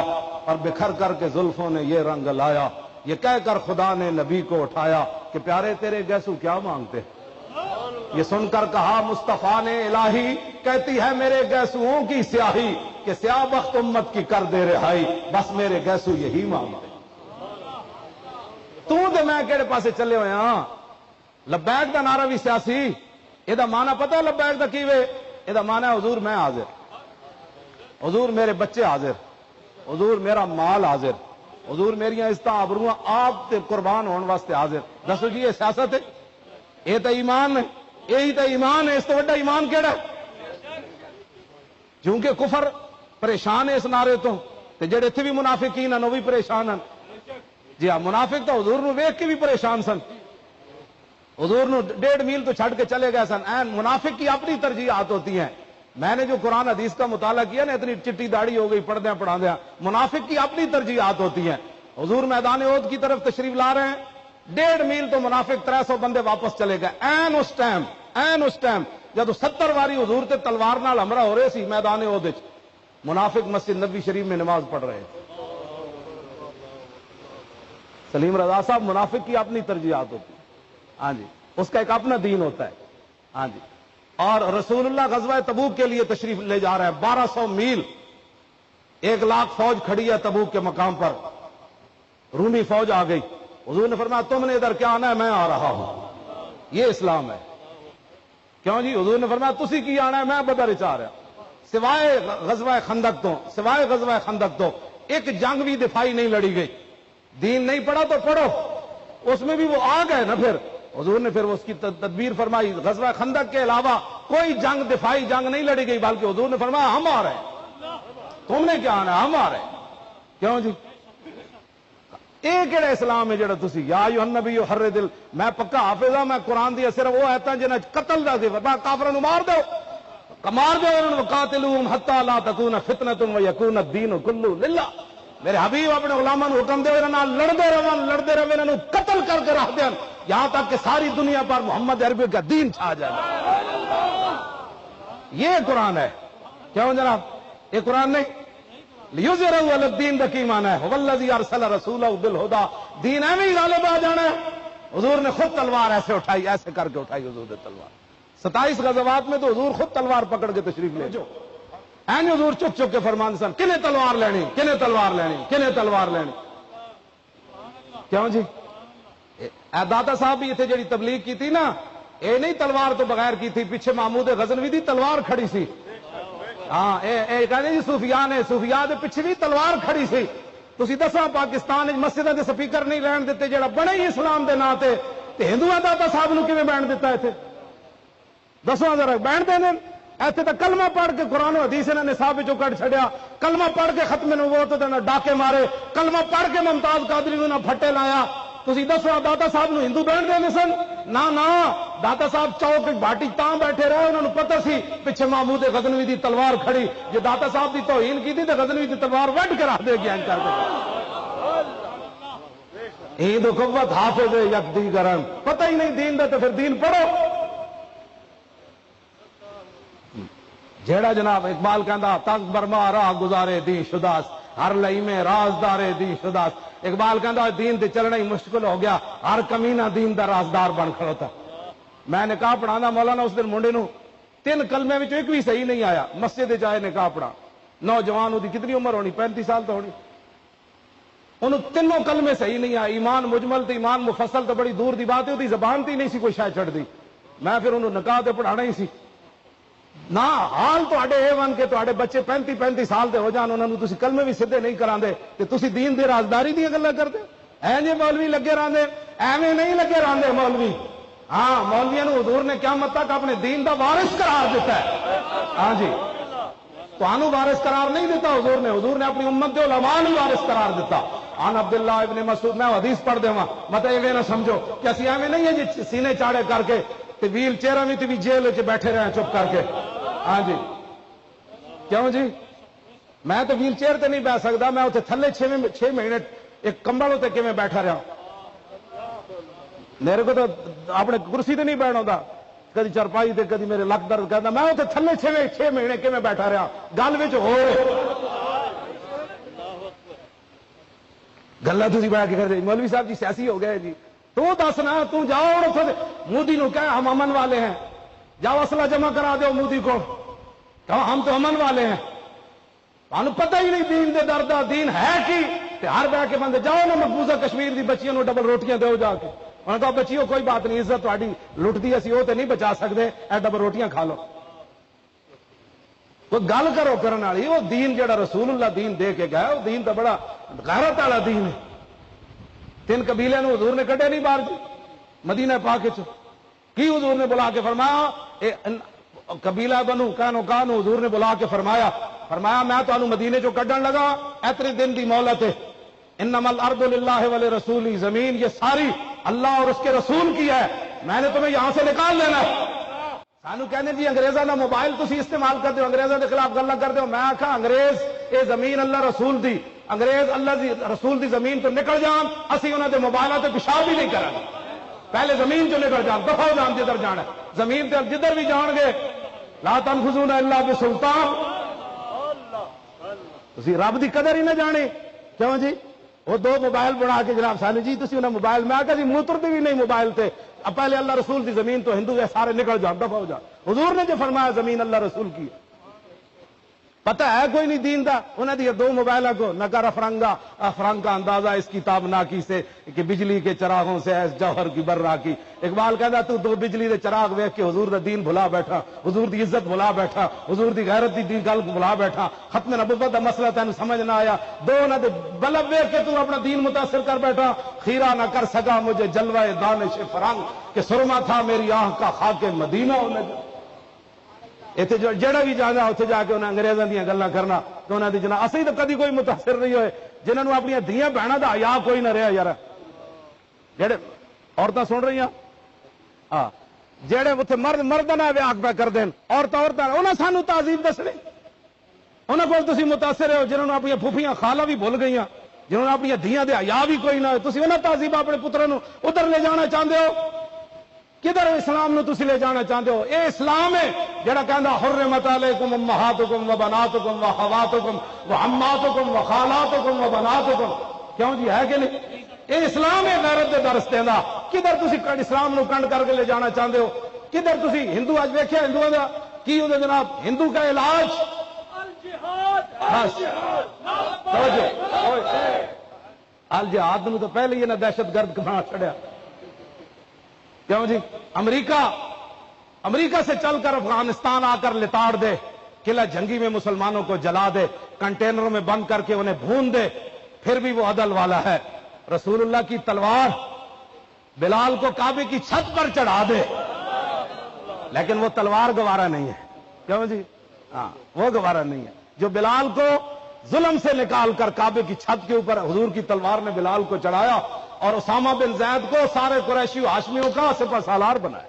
اور بکھر کر کے زلفوں نے یہ رنگ لایا. یہ کہہ کر خدا نے نبی کو اٹھایا کہ پیارے تیرے گیسو کیا مانگتے. یہ سن کر کہا مصطفیٰ نے الہی کہتی ہے میرے گیسوؤں کی سیاہی کہ سیاہ بخت امت کی کر دے رہائی, بس میرے گیسو یہی مانگتے. تو تے میں کہڑے پاسے چلے ہوئے ہاں. لبیک دا نعرہ بھی سیاسی. یہ معنی پتہ ہے لبیک دا کی وے؟ یہ معنی ہے حضور میں حاضر, حضور میرے بچے حاضر, حضور میرا مال حاضر, حضور میری عزت آبروواں آپ تے قربان ہونے واسطے حاضر. دسو جی یہ سیاست ہے؟ یہ تو ایمان ہے, یہی تو ایمان ہے. اس تو بڑا ایمان کیڑا ہے؟ کیونکہ کفر پریشان ہے اس نعرے تو, تے جڑے اتنے بھی منافقین ہیں وہ بھی پریشان ہیں. جی ہاں, منافق تو حضور نو ویکھ کے بھی پریشان سن. حضور نو 1.5 میل تو چھڑ کے چلے گئے سن. این منافق کی اپنی ترجیحات ہوتی ہیں. میں نے جو قرآن حدیث کا مطالعہ کیا نا, اتنی چٹی داڑھی ہو گئی پڑھ دیا. منافق کی اپنی ترجیحات ہوتی ہیں. حضور میدان احد کی طرف تشریف لا رہے ہیں, 1.5 میل تو منافق 300 بندے واپس چلے گئے. این اس ٹائم جب 70 واری حضور تے تلوار نال ہمراہ ہو رہے سی میدان احد وچ, منافق مسجد نبی شریف میں نماز پڑھ رہے. سلیم رضا صاحب, منافق کی اپنی ترجیحات ہوتی ہے. ہاں جی, اس کا ایک اپنا دین ہوتا ہے. ہاں جی, اور رسول اللہ غزوہ تبوک کے لیے تشریف لے جا رہے ہیں. 1200 میل 1 لاکھ فوج کھڑی ہے تبوک کے مقام پر. رومی فوج آ گئی. حضور نے فرمایا تم نے ادھر کیا آنا ہے, میں آ رہا ہوں. یہ اسلام ہے. کیوں جی؟ حضور نے فرمایا تسی کی آنا ہے, میں بدر چاہ رہا. سوائے غزوہ خندق تو ایک جنگ بھی دفاعی نہیں لڑی گئی. دین نہیں پڑھا تو پڑھو, اس میں بھی وہ آ گئے نا. پھر حضور نے اس کی تدبیر فرمائی. غزوہ خندق کے علاوہ کوئی جنگ دفاعی جنگ نہیں لڑی گئی, بلکہ حضور نے فرمایا ہم آ رہے ہیں, تم نے کیا آنا ہے, ہم آ رہے ہیں. کیوں جی؟ یہ کہڑا اسلام ہے جڑا تسی یا ایھا النبی حرد دل. میں پکا حافظ ہاں, میں قرآن دی صرف وہ آیتاں جنہاں قتل دا ذکر, کافراں نو مار دو انہاں نو, قاتلوہم حتی لا تکون فتنۃ ویکون الدین کلہ للہ. میرے حبیب اپنے غلاماں نو حکم دے انہاں نال لڑدے رہو, انہاں نو قتل کر کے رکھ دین یہاں تک کہ ساری دنیا پر محمد عربی کا دین چھا جائے. یہ قرآن ہے. کیوں جناب؟ یہ قرآن نہیں. لیظہرہ علی الدین دا کی معنی ہے؟ هو الذی ارسل رسولہ بالہدی. دین ایویں ہی غالب آ جانا ہے. حضور نے خود تلوار ایسے اٹھائی, ایسے کر کے اٹھائی حضور نے تلوار. 27 غزوات میں تو حضور خود تلوار پکڑ کے تشریف لے جو. این حضور چک چک کے فرمان سن, کنے تلوار لینی, کنے تلوار لینی, کنے تلوار لینی. کیوں جی؟ اے داتا صاحب بھی اتنے جڑی تبلیغ کی تھی نا, اے نہیں تلوار تو بغیر کی تھی. پیچھے محمود غزنوی دی تلوار کھڑی سی. ہاں اے کہنے جی صوفیاء نے, صوفیاء دے پیچھے بھی تلوار کھڑی سی. تسی دساں پاکستان مسجداں دے سپیکر نہیں رہن دیتے جڑا بڑے ہی اسلام دے نام تے ہندوؤں داتا صاحب نو کیویں بینڈ دیتا ایتھے؟ دسو ذرا بینڈ دے دین. ایتھے تو کلمہ پڑھ کے قرآن و حدیث انہوں نے نصاب وچوں کڈ چھڈیا. کلمہ پڑھ کے ختم نبوت تے ڈاکے مارے, کلمہ پڑھ کے ممتاز قادری نو پھٹے لایا. تسی دسو داتا صاحب نو ہندو بینڈ دے سن؟ نہ داتا صاحب چوک باٹی تاں بیٹھے رہے, انہوں نے پتہ سی پیچھے محمود غزنوی دی تلوار کھڑی. جو داتا صاحب دی توہین کی تھی تو غزنوی دی تلوار وڈ کے رکھ دے گیا کر کے. عید و قوت حافظ یک دیگرن. پتہ ہی نہیں دین دا تو پھر دین پڑھو. جیڑا جناب اقبال کہندا تک برما راہ گزارے دین شداس, ہر لئی میں رازدارے دین شداس. اقبال کہندا دین تے چلنا ہی مشکل ہو گیا, ہر کمینہ دین دا رازدار بن کھڑوتا. میں نکاح پڑھانا مولانا اس دن منڈے نو 3 کلمے وچ ایک بھی صحیح نہیں آیا. مسجد وچ آئے نکاح پڑھا, نوجوان دی کتنی عمر ہونی, 35 سال تو ہونی. انہوں 3 کلمے صحیح نہیں آئے. ایمان مجمل تے ایمان مفصل تو بڑی دور دی بات ہے, وہ زبان تے نہیں سی کوئی شاید چڑھ دی. میں پھر انہوں نکاح تے پڑھانا ہی سی نا. حال تے اے ون کے تے بچے 35 سال دے ہو جان, انہوں نے کلمے بھی سیدھے نہیں کراندے تے تسی دین دی رازداری دی گلاں کردے. اے جے مولوی لگے راندے, ایویں نہیں لگے راندے مولوی. ہاں مولویاں نو حضور نے قیامت تک اپنے دین دا وارث قرار دیتا ہے. ہاں جی تو وارث قرار نہیں دیتا حضور نے اپنی امت دے علماء نو وارث قرار دیتا. عن عبداللہ ابن مسعود میں حدیث پڑھ دے مت یہ نہ سمجھو کہ اسی ایویں نہیں ہے جی سینے چاڑے کر کے تے ویل چیئر میں بھی جیل وچ بیٹھے رہے چپ کر کے. ہاں جی کیوں جی میں تو ویل چیئر تے نہیں بیٹھ سکتا, میں اتنے تھلے 6 مہینے ایک کمبل اتنے کیویں بیٹھا رہا, میرے کو تو اپنے کرسی تے نہیں بیٹھنا ہوتا, کدی چرپائی تے کدی میرے لک درد کرتا, میں اتنے تھلے 6 مہینے کیویں بیٹھا رہا. گل وچ ہو گلا تھی بیٹھ کے کرتے مولوی صاحب جی سیاسی ہو گئے جی, تو دس نا تو جاؤ مودی نو کہ ہم امن والے ہیں, جاؤ اسلحہ جمع کرا دو مودی کو, ہم تو امن والے ہیں. تمہیں پتہ ہی نہیں دین دے درد دین ہے کی ہر بہ کے بندے جاؤ نا مقبوضہ کشمیر دی بچیوں نو ڈبل روٹیاں دو جا کے, انہوں نے کہا بچیوں کوئی بات نہیں عزت تاری لٹتی اسی وہ تو نہیں بچا سکتے, اے ڈبل روٹیاں کھا لو. وہ گل کرو کرنے والی وہ دین جڑا رسول اللہ دین دے کے گیا وہ دین تو بڑا غیرت والا دین ہے. 3 قبیلے نو حضور نے کڈے نہیں باہر جی مدینہ پاک کی حضور نے بلا کے فرمایا قبیلہ بنو کانو حضور نے بلا کے فرمایا میں تو مدینے چو کڈن لگا اتنے دن دی مہلت ہے, انما الارض للہ ولرسولہ, زمین یہ ساری اللہ اور اس کے رسول کی ہے, میں نے تمہیں یہاں سے نکال لینا. سانو کہنے جی انگریزاں دا موبائل تسی استعمال کرتے ہو, انگریزاں دے خلاف گلاں کرتے ہو. میں آکھا انگریز اے زمین اللہ رسول دی, انگریز اللہ دی رسول دی زمین تو نکل جان, اسی انہاں دے موبائلاں تے پیشاب بھی نہیں کریں, پہلے زمین چ نکل جان, دفع ہو جان جدھر جانا زمین تے جدھر بھی جان گے. لا تنفذون الا بسلطان, تسی رب دی قدر ہی نہ جانے. کیوں جی وہ 2 موبائل بنا کے جناب سانو جی تسی انہاں موبائل میں آکھا جی موتر دی بھی نہیں موبائل تے, پہلے اللہ رسول دی زمین تو ہندو سارے نکل جان, دفع ہو جان. حضور نے جو فرمایا زمین اللہ رسول کی, پتہ ہے کوئی نہیں دین دا. انہوں نے 2 موبائلوں کو نہ کر افرنگ کا اندازہ اس کتاب ناکی سے کہ بجلی کے چراغوں سے ایس جوہر کی برا کی. اقبال کہتا تو 2 بجلی دے چراغ ویکھ کے حضور دا دین بھلا بیٹھا, حضور دی عزت بھلا بیٹھا, حضور دی غیرت دی گل بھلا بیٹھا, ختم نبوت دا مسئلہ تینوں سمجھ نہ آیا, 2 انہاں دے بلب ویکھ کے تو اپنا دین متاثر کر بیٹھا. خیرہ نہ کر سکا مجھے جلوہ دانش فرنگ کہ سرما تھا میری آنکھ کا خاک مدینہ. اتنے جڑا بھی جانا اتنے جا کے انہیں انگریزوں دیا گلا کرنا تو انہوں نے جناب اسی تو کدی کوئی متاثر نہیں ہوئے, جنہوں نے اپنی دھیاں بہنوں کا حیا کوئی نہ رہا یار. جہے عورتیں سن رہی ہیں ہاں جہے اتنے مرد نہ ویاہ پہ کر دین عورتیں انہیں سانو تہذیب دسنی, انہوں کو تھی متاثر ہو جنہوں نے اپنی پھوپھیاں خالہ بھی بھول گئی, جنہوں نے اپنی دھیاں دے حیا بھی کوئی نہ ہوئے, تھی انہیں تہذیب اپنے پتروں ادھر لے جانا چاہتے ہو, کدھر اسلام نو تسی لے جانا چاہتے ہو؟ اے اسلام ہے جڑا کہندا حرمت علیکم امہاتکم و بناتکم و خواتکم و عماتکم و خالاتکم و بناتکم. کیوں جی ہے کہ نہیں؟ اے اسلام ہے غیرت دے درس دیندا. کدھر تسی اسلام نو کنڈ کر کے لے جانا چاہتے ہو؟ کدھر تسی ہندو اج ویکھیا ہندوؤں دا کی ہوندے جناب ہندو کا علاج الجہاد نو تو پہلے ہی نہ دہشت گرد بنا چھڑیا. کیوں جی امریکہ سے چل کر افغانستان آ کر لتاڑ دے, قلعہ جنگی میں مسلمانوں کو جلا دے, کنٹینروں میں بند کر کے انہیں بھون دے, پھر بھی وہ عدل والا ہے. رسول اللہ کی تلوار بلال کو کعبے کی چھت پر چڑھا دے, لیکن وہ تلوار گوارا نہیں ہے. کیوں جی ہاں وہ گوارا نہیں ہے. جو بلال کو ظلم سے نکال کر کعبے کی چھت کے اوپر حضور کی تلوار نے بلال کو چڑھایا اور اسامہ بن زید کو سارے قریشی ہاشمیوں کا سپہ سالار بنایا.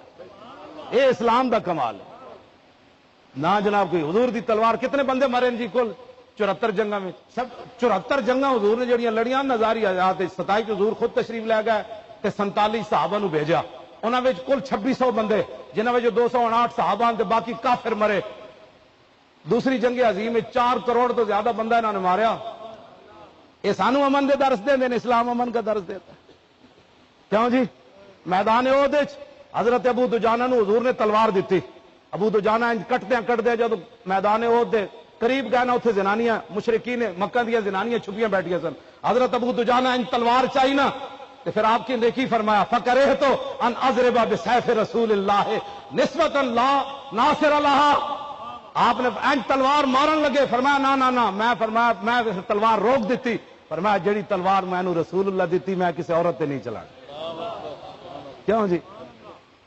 یہ اسلام دا کمال ہے نہ جناب. کوئی حضور دی تلوار کتنے بندے مرے جی کل 74 جنگاں میں, سب 74 جنگاں حضور نے جڑیاں لڑیاں نظاری آیات 27 حضور خود تشریف لے گئے تے 47 صحابہ نو بھیجا. انہاں وچ کل 2600 بندے جنہاں وچ 259 صحابہ تے باقی کافر مرے. دوسری جنگ عظیم میں 4 کروڑ تو زیادہ بندہ انہوں نے ماریا. یہ سانو امن دے درس دے دیں, اسلام امن کا درس دیتا ہے. کیوں جی میدان احد حضرت ابو دجانہ نو حضور نے تلوار دیتی. ابو دجانہ کٹدے جب میدان احد دے قریب گئے نا اتنے زنانیاں مشرکین مکہ دیا زنانیاں چھپیاں بیٹھیاں سن. حضرت ابو دجانہ تلوار چاہیے نا تو پھر آپ کی نیکی فرمایا فکرہ تو ان اضرب بسیف رسول اللہ نسبت اللہ ناصر اللہ. آپ نے تلوار مارن لگے, فرمایا نہ میں فرمایا میں تلوار روک دیتی. فرمایا جڑی تلوار میں رسول اللہ دیتی میں کسی عورت تے نہیں چلا. کیوں جی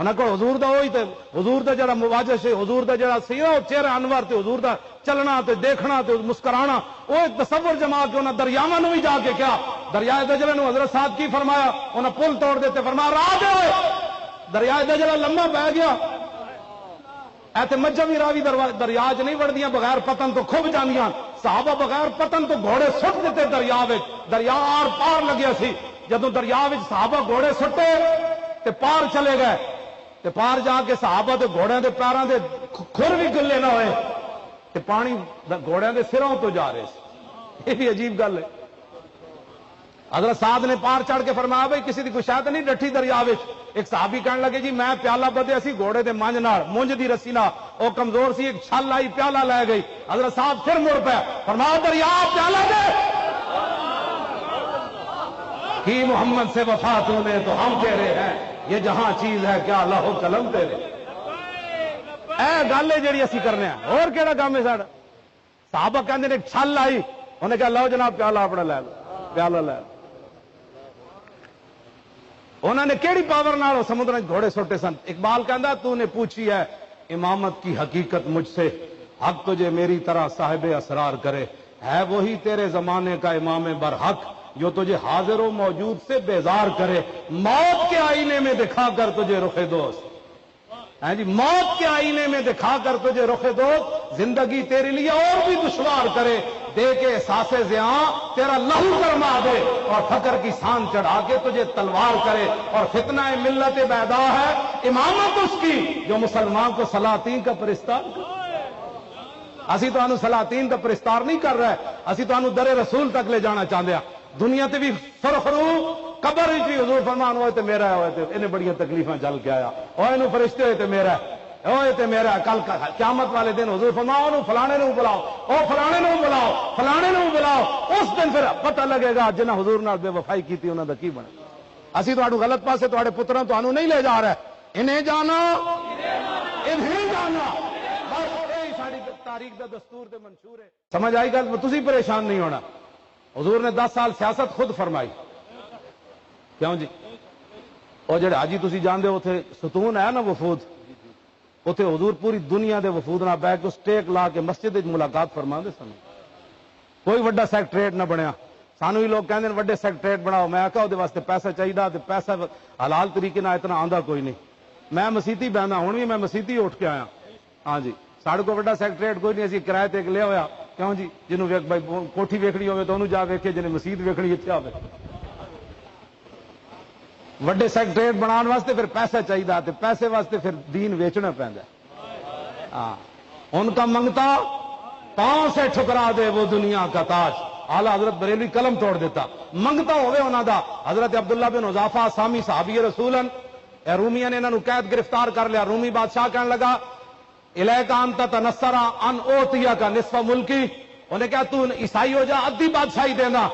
انہاں کو حضور دا وہی تے حضور دا جڑا مواجہ ہے، حضور دا جڑا سیرہ چہرہ انور تے حضور دا چلنا تے دیکھنا تے مسکرانا، وہ ایک تصور جما کے انہاں دریاواں نو بھی جا کے کیا دریائے دجلہ نو حضرت صاحب کی فرمایا، انہاں پل توڑ دیتے، فرمایا راہ دے دریائے دجلہ لمبا بہ گیا، ایتے مجھا بھی راوی دریا چ نہیں وڑدیاں بغیر پتن تو کھب جاندیاں، صحابہ بغیر پتن تو گھوڑے سٹ دیتے دریا وچ، دریا آر پار لگیا سی، جدوں دریا وچ صحابہ گھوڑے سٹے تے پار چلے گئے تے پار جا کے صحابہ تے گھوڑیاں دے پیراں دے کھر بھی گلے نہ ہوئے تے پانی گھوڑیاں دے سروں تو جا رہے سی۔ یہ بھی عجیب گل ہے۔ حضرت سعد نے پار چڑھ کے فرمایا بھائی کسی دی کوئی شاید نہیں ڈٹھی دریا وچ، ایک صحابی کہنے لگے جی میں پیالہ بدیا سی گھوڑے دے مانج نال، مونج دی رسی نال، او کمزور سی، ایک چھل آئی پیالہ لے گئی، حضرت صاحب پھر مڑ پیا، فرمایا دریا پیالہ دے کی محمد سے وفا تو نے تو ہم تیرے ہیں، یہ جہاں چیز ہے کیا لہو قلم تیرے۔ اے گل ہے جیڑی اسی کرنے ہیں، اور کیڑا کام ہے ساڈا؟ صحابہ کہندے نے ایک چھل آئی، انہیں کہا لو جناب پیالہ اپنا لے لو، پیالہ لے لو۔ انہوں نے کیڑی پاور نال سمندر گھوڑے سوٹے سن۔ اقبال کہندا تو نے پوچھی ہے امامت کی حقیقت مجھ سے، حق تجھے میری طرح صاحب اسرار کرے، ہے وہی تیرے زمانے کا امام برحق جو تجھے حاضر و موجود سے بیزار کرے، موت کے آئینے میں دکھا کر تجھے رخ دوست، ہاں جی موت کے آئینے میں دکھا کر تجھے رخ دوست، زندگی تیرے لیے اور بھی دشوار کرے، دے کے احساس زیاں تیرا لہو گرما دے، اور فقر کی سان چڑھا کے تجھے تلوار کرے، اور فتنہ ملت بیدا ہے امامت اس کی جو مسلمان کو سلاطین کا پرستار کرے۔ اسی تو سلاطین کا پرستار نہیں کر رہا ہے، اسی تو در رسول تک لے جانا چاہتے ہیں۔ دنیا تے بھی فرخرو قبر بھی حضور فرمان ہوئے تے میرا ہوئے تے انہیں بڑی تکلیفاں جل کے آیا، اور انہوں فرشتے ہوئے تے میرا ہوئے تے میرا، کل قیامت والے دن حضور فرماؤ انہوں فلانے نو بلاؤ، او فلانے نو بلاؤ، فلانے نو بلاؤ، اس دن پھر پتہ لگے گا جنہ حضور نال بے وفائی کی تھی انہوں دا کی بنا۔ اسی تو غلط پاسے تواڈے پتراں تانوں نہیں لے جا رہا ہے، انہیں جانا انہیں جانا، بس یہی ساری تاریخ دا دستور تے منشور ہے۔ سمجھ آئی گل؟ تسی پریشان نہیں ہونا۔ حضور نے 10 سال سیاست خود فرمائی، کیوں جی؟ اور جڑے حاجی تسی جاندے ہو اتنے ستون ہے نا وفود، اتنے حضور پوری دنیا دے وفود نہ بیٹھ کے اسٹیک لا کے مسجد ملاقات فرما دے سن، کوئی وڈا سیکٹریٹ نہ بنیا۔ سانو ہی لوگ کہندے ہیں وڈے سیکٹریٹ بناؤ، میں آکھا وہ واسطے پیسہ چاہیے تے پیسہ حلال طریقے نہ اتنا آندا کوئی نہیں۔ میں مسیتی بہنا ہوں بھی میں مسیتی اٹھ کے آیا، ہاں جی ساڑھے کو وڈا سیکٹریٹ کوئی نہیں، اسی کرائے تے لیا ہوا، کیوں جی جنہوں بھائی کوٹھی ویکھنی ہوئے تو انہوں جا ویکھے، جنہیں مسجد ویکھنی اتنے آوے۔ وڈے سیکٹریٹ بنان واسطے پھر پیسہ چاہیے تے پیسے واسطے پھر دین ویچنا پیندا ہے۔ ہاں ان کا منگتا پاؤں سے ٹھکرا دے وہ دنیا کا تاج، اعلی حضرت بریلوی قلم توڑ دیتا، منگتا ہوئے انہاں دا۔ حضرت عبداللہ بن حذافہ سامی صحابی رسولن، رومیاں نے انہاں نو قید گرفتار کر لیا، رومی بادشاہ کہنے لگا الیک انت تنصر ان اوتیا کا نصف ملکی، انہیں کہا تو عیسائی ہو جا ادھی بادشاہی دینا۔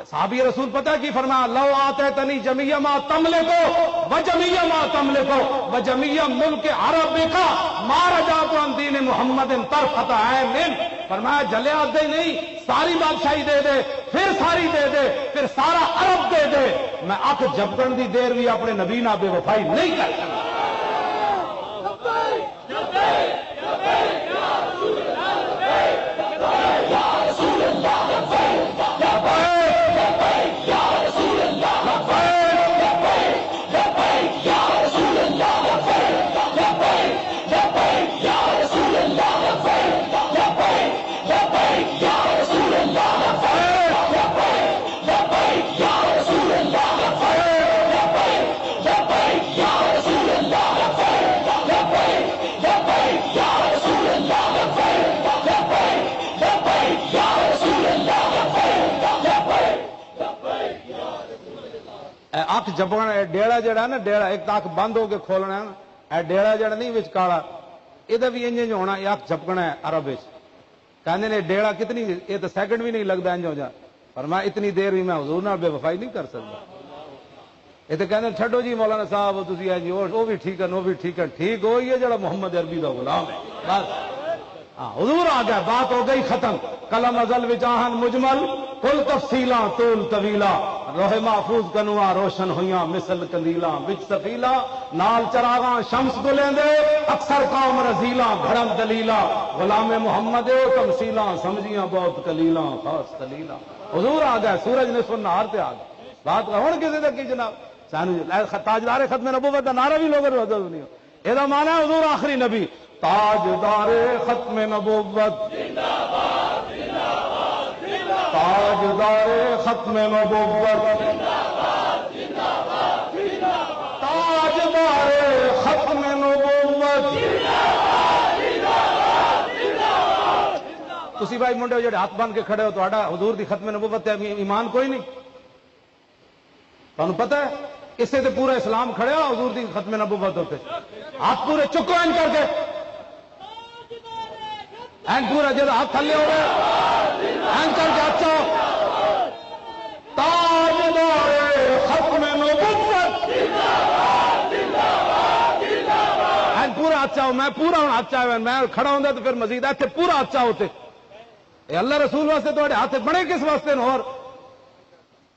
صحابی رسول پتہ کی فرمایا لو آتیتنی جمیع ما تملکو وجمیع ما تملکو وجمیع ملک عربکا ما رجعت عن دین محمد طرفۃ عین، فرمایا جلے آدھے نہیں ساری بادشاہی دے دے، پھر ساری دے دے، پھر سارا عرب دے دے، میں اکھ جھپکن دی دیر بھی اپنے نبی نال بے وفائی نہیں کر سکتا۔ اکھ جھپکنا ڈیڑا جڑا نا، ڈیڑا ایک تو اکھ بند ہو کے کھولنا ہے نا، اے ڈیڑا جڑا نہیں وچ کالا، یہ بھی انج ہونا، یہ اکھ جھپکنا ہے عرب وچ۔ کہندے نے ڈیڑا کتنی، یہ تو سیکنڈ بھی نہیں لگتا انج ہو جا، فرمایا اتنی دیر بھی میں حضور نال بے وفائی نہیں کر سکتا۔ یہ تو کہندے چھڈو جی مولانا صاحب تسی اے جی وہ بھی ٹھیک ہے، وہ بھی ٹھیک ہے، ٹھیک وہی ہے جڑا محمد عربی دا غلام ہے، بس ہاں حضور آ گیا، بات ہو گئی ختم۔ قلم ازل وچ آہن مجمل کل تفصیلاں طول طویلا، لوح محفوظ کنواں روشن ہویاں مثل کندیلاں وچ سفیلا نال چراغاں شمس گلیندے اکثر قوم رزیلاں بھرم دلیلاں غلام محمد تمثیلاں سمجھیاں بہت کلیلاں خاص کلیلاں حضور آ گئے سورج نے سن نہار تے آ گئے بات ہن کسی دا کی جناب سانو تاجدار ختم نبوت دا نعرہ بھی لوگوں نے نہیں اے دا معنی ہے حضور آخری نبی تاجدار ختم نبوت زندہ باد زندہ باد تاجدار ختم نبوت زندہ باد زندہ باد تاجدار ختم نبوت زندہ باد زندہ باد تسی بھائی منڈے جڑے ہاتھ بن کے کھڑے ہو تہاڈا حضور دی ختم نبوت تے ایمان کوئی نہیں تانوں پتہ ہے اسے تے پورا اسلام کھڑے ہو حضور دی ختم نبوت ہوتے ہاتھ پورے چکو این کر کے این پورا جب ہاتھ تھلے ہو گئے این کر کے اچھا تاجدار ختم نبوت این پورا اچھا ہو میں پورا ہوں اچھا ہے میں کھڑا ہوں تو پھر مزید ایتھے پورا اچھا ہوتے اے اللہ رسول واسطے تو ہاتھ بڑے کس واسطے نو اور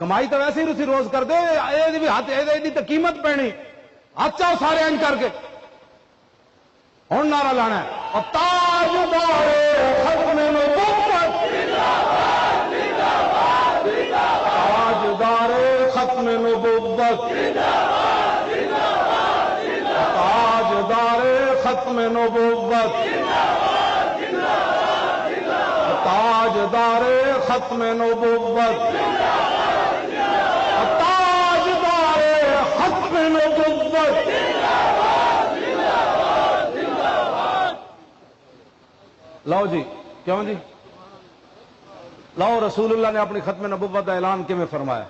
کمائی تو ویسے ہی رسی روز کر دے یہ بھی ہاتھ یہ تو قیمت پینی اچھا ہو سارے این کر کے ہوں نعرہ لانا ہے اور تاجدار ختم نبوت تاجدار ختم نبوت تاجدار ختم نبوت تاجدار ختم نبوت تاجدار ختم نبوت لو جی کیوں جی لو رسول اللہ نے اپنی ختم نبوت کا اعلان کیویں فرمایا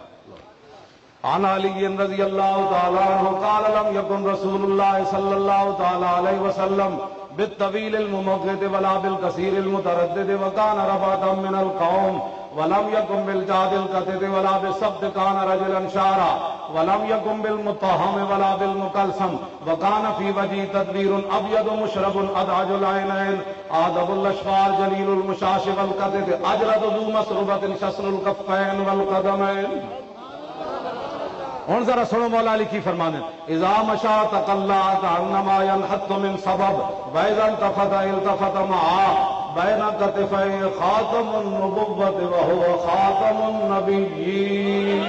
عن علی رضی اللہ تعالی عنہ قال لم یکن رسول اللہ صلی اللہ تعالی علیہ وسلم بالطویل الممغد ولا بالکثیر المتردد وکان رفعۃ من القوم ولم يكن بالجاد القتد ولا بالسبت كان رجلا شارا ولم يكن بالمتهم ولا بالمكلسم وكان في وجهه تدبير ابيض مشرب ادعج العينين آدب الاشفار جليل المشاش والقتد اجرد ذو مسربة شسر الكفين والقدمين ہن ذرا سنو مولا علی کی فرمانے اذا مشى تقلع كانما ينحط من سبب واذا التفت التفت معه بين كتفي خاتم النبوة وهو خاتم النبيين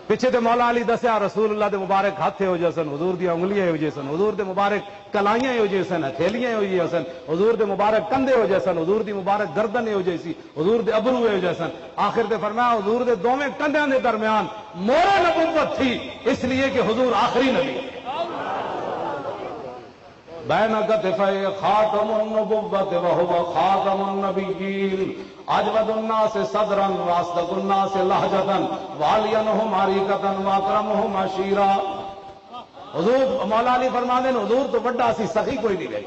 پیچھے تے مولا علی دسیا رسول اللہ دے مبارک ہاتھ ہو جیسن حضور دی انگلیاں ہو جیسن حضور دے مبارک کلائیاں ہو جیسن ہتھیلیاں ہو جیسن حضور دے مبارک کندھے ہو جیسن حضور دی مبارک گردن ہو جیسی حضور دے ابرو ہو جیسن آخر تے فرمایا حضور دے دوویں کندھیاں دے درمیان مورے نبوت تھی اس لیے کہ حضور آخری نبی بین کتفی خاتم النبوت وهو خاتم النبیین اجود الناس صدرا واصدق الناس لہجتا والینہم عریقتا واکرمہم عشیرا حضور مولا علی فرماندے نے حضور تو بڑا سی سخی کوئی نہیں رہی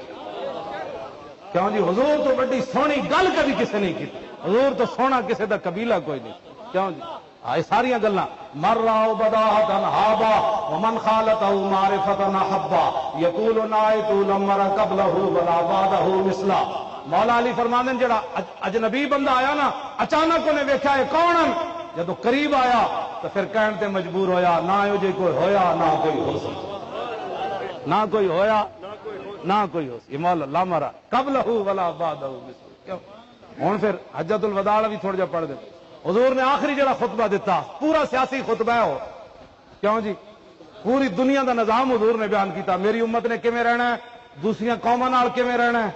کیوں جی حضور تو بڑی سونی گل کبھی کسی نہیں کی حضور تو سونا کسی دا قبیلہ کوئی نہیں کیوں جی آئے ساری گلاں مر راو بداہتا ہابا ومن خالتہ معرفتا حبا یقول نائت لمر قبلہ ولا بعدہ مثلا مولا علی فرماندن جڑا اجنبی بندہ آیا نا اچانک انہیں ویکھیا ہے کون جدو قریب آیا تو پھر کہن تے مجبور ہویا نہ جو کوئی ہویا نہ کوئی ہو سکتا نہ کوئی ہویا نہ کوئی ہو سکتا مولا لا مرا قبلہ ولا بعدہ مثلا کیوں ہن پھر حجۃ الوداع بھی تھوڑا جا پڑھ دے حضور نے آخری جڑا خطبہ دیتا پورا سیاسی خطبہ ہے ہو کیوں جی پوری دنیا دا نظام حضور نے بیان کیتا میری امت نے کیویں رہنا ہے دوسری قوماں نال کیویں رہنا ہے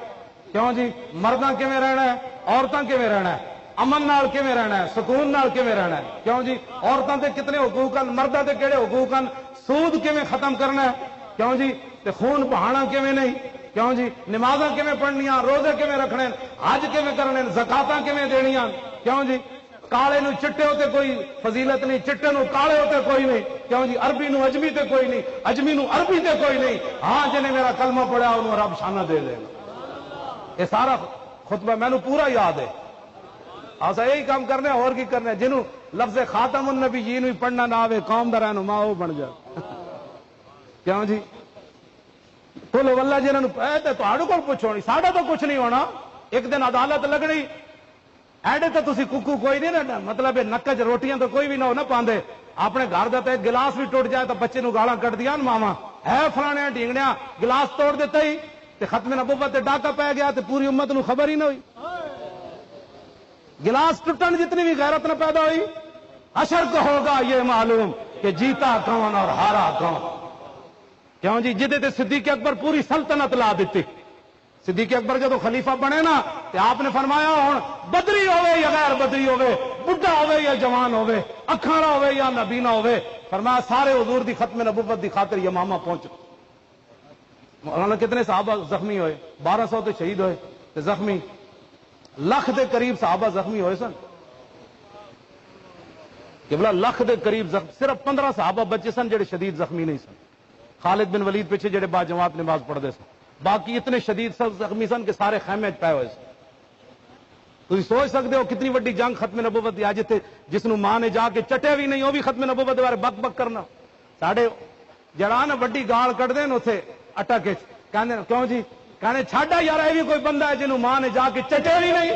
کیوں جی مرداں کیویں رہنا ہے عورتاں کیویں رہنا ہے امن نال کیویں رہنا ہے سکون نال کیویں رہنا ہے کیوں جی عورتاں تے کتنے حقوق ہیں مرداں تے کیڑے حقوق ہیں سود کیویں ختم کرنا ہے کیوں جی تے خون بہانا کیویں نہیں کیوں جی نمازاں کیویں پڑھنیاں روزے کیویں رکھنے حج کیویں کرنے زکاتاں کیویں دینیاں کیوں جی کالے نو چٹے ہوتے کوئی فضیلت نہیں چٹے نو کالے ہوتے کوئی نہیں کیوں جی عربی نو اجمی تے کوئی نہیں اجمی نو عربی تے کوئی نہیں ہاں جنہیں میرا کلمہ پڑھا انہوں رب شانہ دے دے یہ سارا خطبہ میں نو پورا یاد ہے آسا یہی کام کرنے اور کی کرنے جنہوں لفظ خاتم النبیین بھی پڑھنا نہ آوے قوم دا رہنما وہ بن جائے کیوں جی بولو واللہ جنہوں تو آڑو کو پوچھو نہیں ساڑھا تو کچھ نہیں ہونا ایک دن عدالت لگنی ایڈے تو تسی ککو کوئی نہیں نا، مطلب نک چ روٹیاں تو کوئی بھی نہ پاندے، اپنے گھر دا تے ایک گلاس بھی ٹوٹ جائے تو بچے نو گالاں کٹ دیاں ماواں، ہے فلانے ڈینگڑیاں گلاس توڑ دیتا ہی تے ختم نبوت تے ڈاکا پی گیا تے پوری امت نو خبر ہی نہ ہوئی۔ گلاس ٹوٹن جتنی بھی غیرت نہ پیدا ہوئی، حشر کو ہوگا یہ معلوم کہ جیتا کون اور ہارا کون۔ کیوں جی؟ جدے تے صدیق اکبر پوری سلطنت لا دیتی۔ صدیق اکبر جدو خلیفہ بنے نا تے آپ نے فرمایا ہن بدری ہوئے یا غیر بدری ہوئے، بڈھا ہوئے یا جوان ہوئے، اکھاں والا ہوئے یا نبینا ہوئے، فرمایا سارے حضور دی ختم نبوت دی خاطر یمامہ پہنچو۔ مولانا کتنے صحابہ زخمی ہوئے؟ 1200 تے شہید ہوئے تے زخمی 1,00,000 دے قریب صحابہ زخمی ہوئے سن۔ کہ بلا 1,00,000 دے قریب صرف 15 صحابہ بچے سن جڑے شدید زخمی نہیں سن۔ خالد بن ولید پیچھے جڑے با جماعت نماز پڑھتے سن، باقی اتنے شدید زخمی سن کہ سارے خیمے پائے ہوئے سن۔ تھی سوچ سکتے ہو کتنی وڈی جنگ ختم نبوت دی آج تے جس نو ماں نے جا کے چٹیا بھی نہیں وہ بھی ختم نبوت دے بارے بک بک کرنا۔ ساڈے جڑا نا وڈی گال کڈدے نے اوتھے اٹک کے کہندے کیوں جی؟ کہنے چھاڈا یار یہ بھی کوئی بندہ ہے جنوں ماں نے جا کے چٹیا بھی نہیں،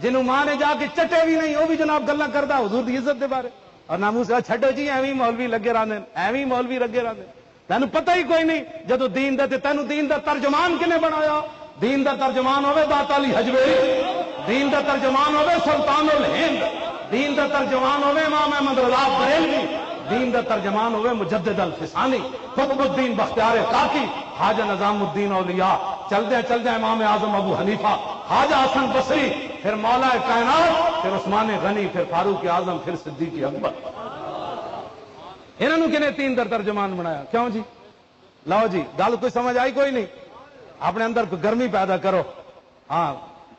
جنوں ماں نے جا کے چٹیا بھی نہیں وہ بھی جناب گلاں کردا حضور دی عزت دے بارے اور ناموس چھڈو جی ایویں مولوی لگے رہندے، ایویں مولوی لگے رہندے، تینوں پتہ ہی کوئی نہیں جدو دین دا تے تینوں دین دا ترجمان کنے بنایا؟ دین دا ترجمان ہوے داتا علی حجویری، دین دا ترجمان ہوے سلطان الہند، دین دا ترجمان ہوے امام احمد رضا بریلوی، دین دا ترجمان ہوے مجدد الفسانی، قطب الدین بختیار کاکی، خواجہ نظام الدین اولیاء، چلدے امام اعظم ابو حنیفہ، خواجہ حسن بصری، پھر مولا کائنات، پھر عثمان غنی، پھر فاروق اعظم، پھر صدیق اکبر۔ انہوں نے کنے تین در ترجمان بنایا؟ کیوں جی؟ لو جی گل کوئی سمجھ آئی کوئی نہیں؟ اپنے اندر کوئی گرمی پیدا کرو۔ ہاں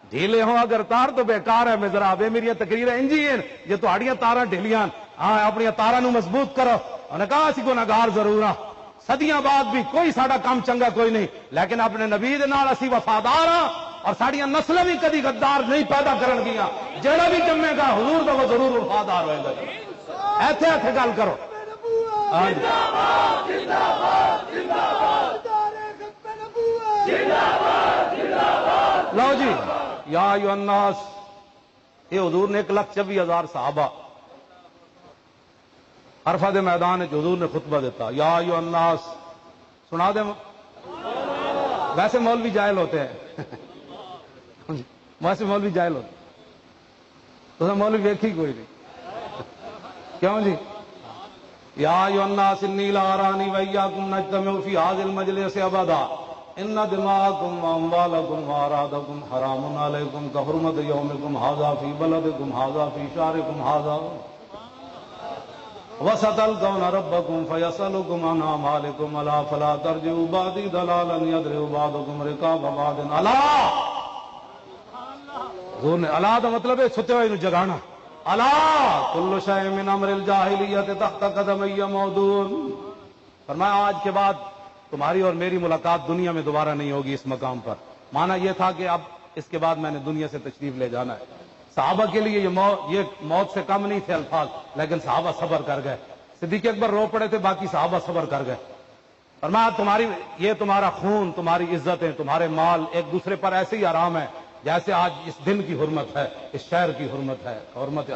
ڈھیلے ہو اگر تار تو بیکار ہے مزرا بے میری تقریر انجی ہیں جو تہاڑیاں تاراں ڈھیلیاں، ہاں اپنی تاراں نو مضبوط کرو۔ انہوں نے کہا اسی گنہگار ضرور ہاں، صدیاں بعد بھی کوئی ساڈا کام چنگا کوئی نہیں، لیکن اپنے نبی دے نال اسی وفادار ہاں اور ساڈیاں نسلیں بھی کدی غدار نہیں پیدا کرن گیاں۔ جڑا بھی جمے گا حضور دا وہ ضرور وفادار ہوئے گا۔ ایتھے ایتھے گل کرو۔ لو جی یا ایھا الناس، یہ حضور نے 1,24,000 صحابہ عرفہ دے میدان حضور نے خطبہ دیتا، یا ایھا الناس سنا دے۔ ویسے مولوی جاہل ہوتے ہیں، ویسے مولوی جاہل ہوتے تو مولوی ویکھی کوئی نہیں۔ کیوں جی؟ یا ایھا الناس انی لا ارانی وایاکم نجتمع فی ھذا المجلس ابدا ان دماءکم واموالکم واعراضکم حرام علیکم کحرمت یومکم ھذا فی بلدکم ھذا فی شہرکم ھذا وستلقون ربکم فیسألکم عن اعمالکم الا فلا ترجعوا بعدی ضلالا یضرب بعضکم رقاب بعض۔ الا حضور نے الا دا مطلب ہے ستے ہوئے نو جگانا۔ الا کل شیء من امر الجاہلیت تحت قدمی موضوع۔ فرمایا آج کے بعد تمہاری اور میری ملاقات دنیا میں دوبارہ نہیں ہوگی اس مقام پر۔ مانا یہ تھا کہ اب اس کے بعد میں نے دنیا سے تشریف لے جانا ہے۔ صحابہ کے لیے یہ موت سے کم نہیں تھے الفاظ، لیکن صحابہ صبر کر گئے۔ صدیق اکبر رو پڑے تھے، باقی صحابہ صبر کر گئے۔ فرمایا یہ تمہارا خون، تمہاری عزتیں، تمہارے مال ایک دوسرے پر ایسے ہی آرام ہے جیسے آج اس دن کی حرمت ہے، اس شہر کی حرمت ہے، حرمت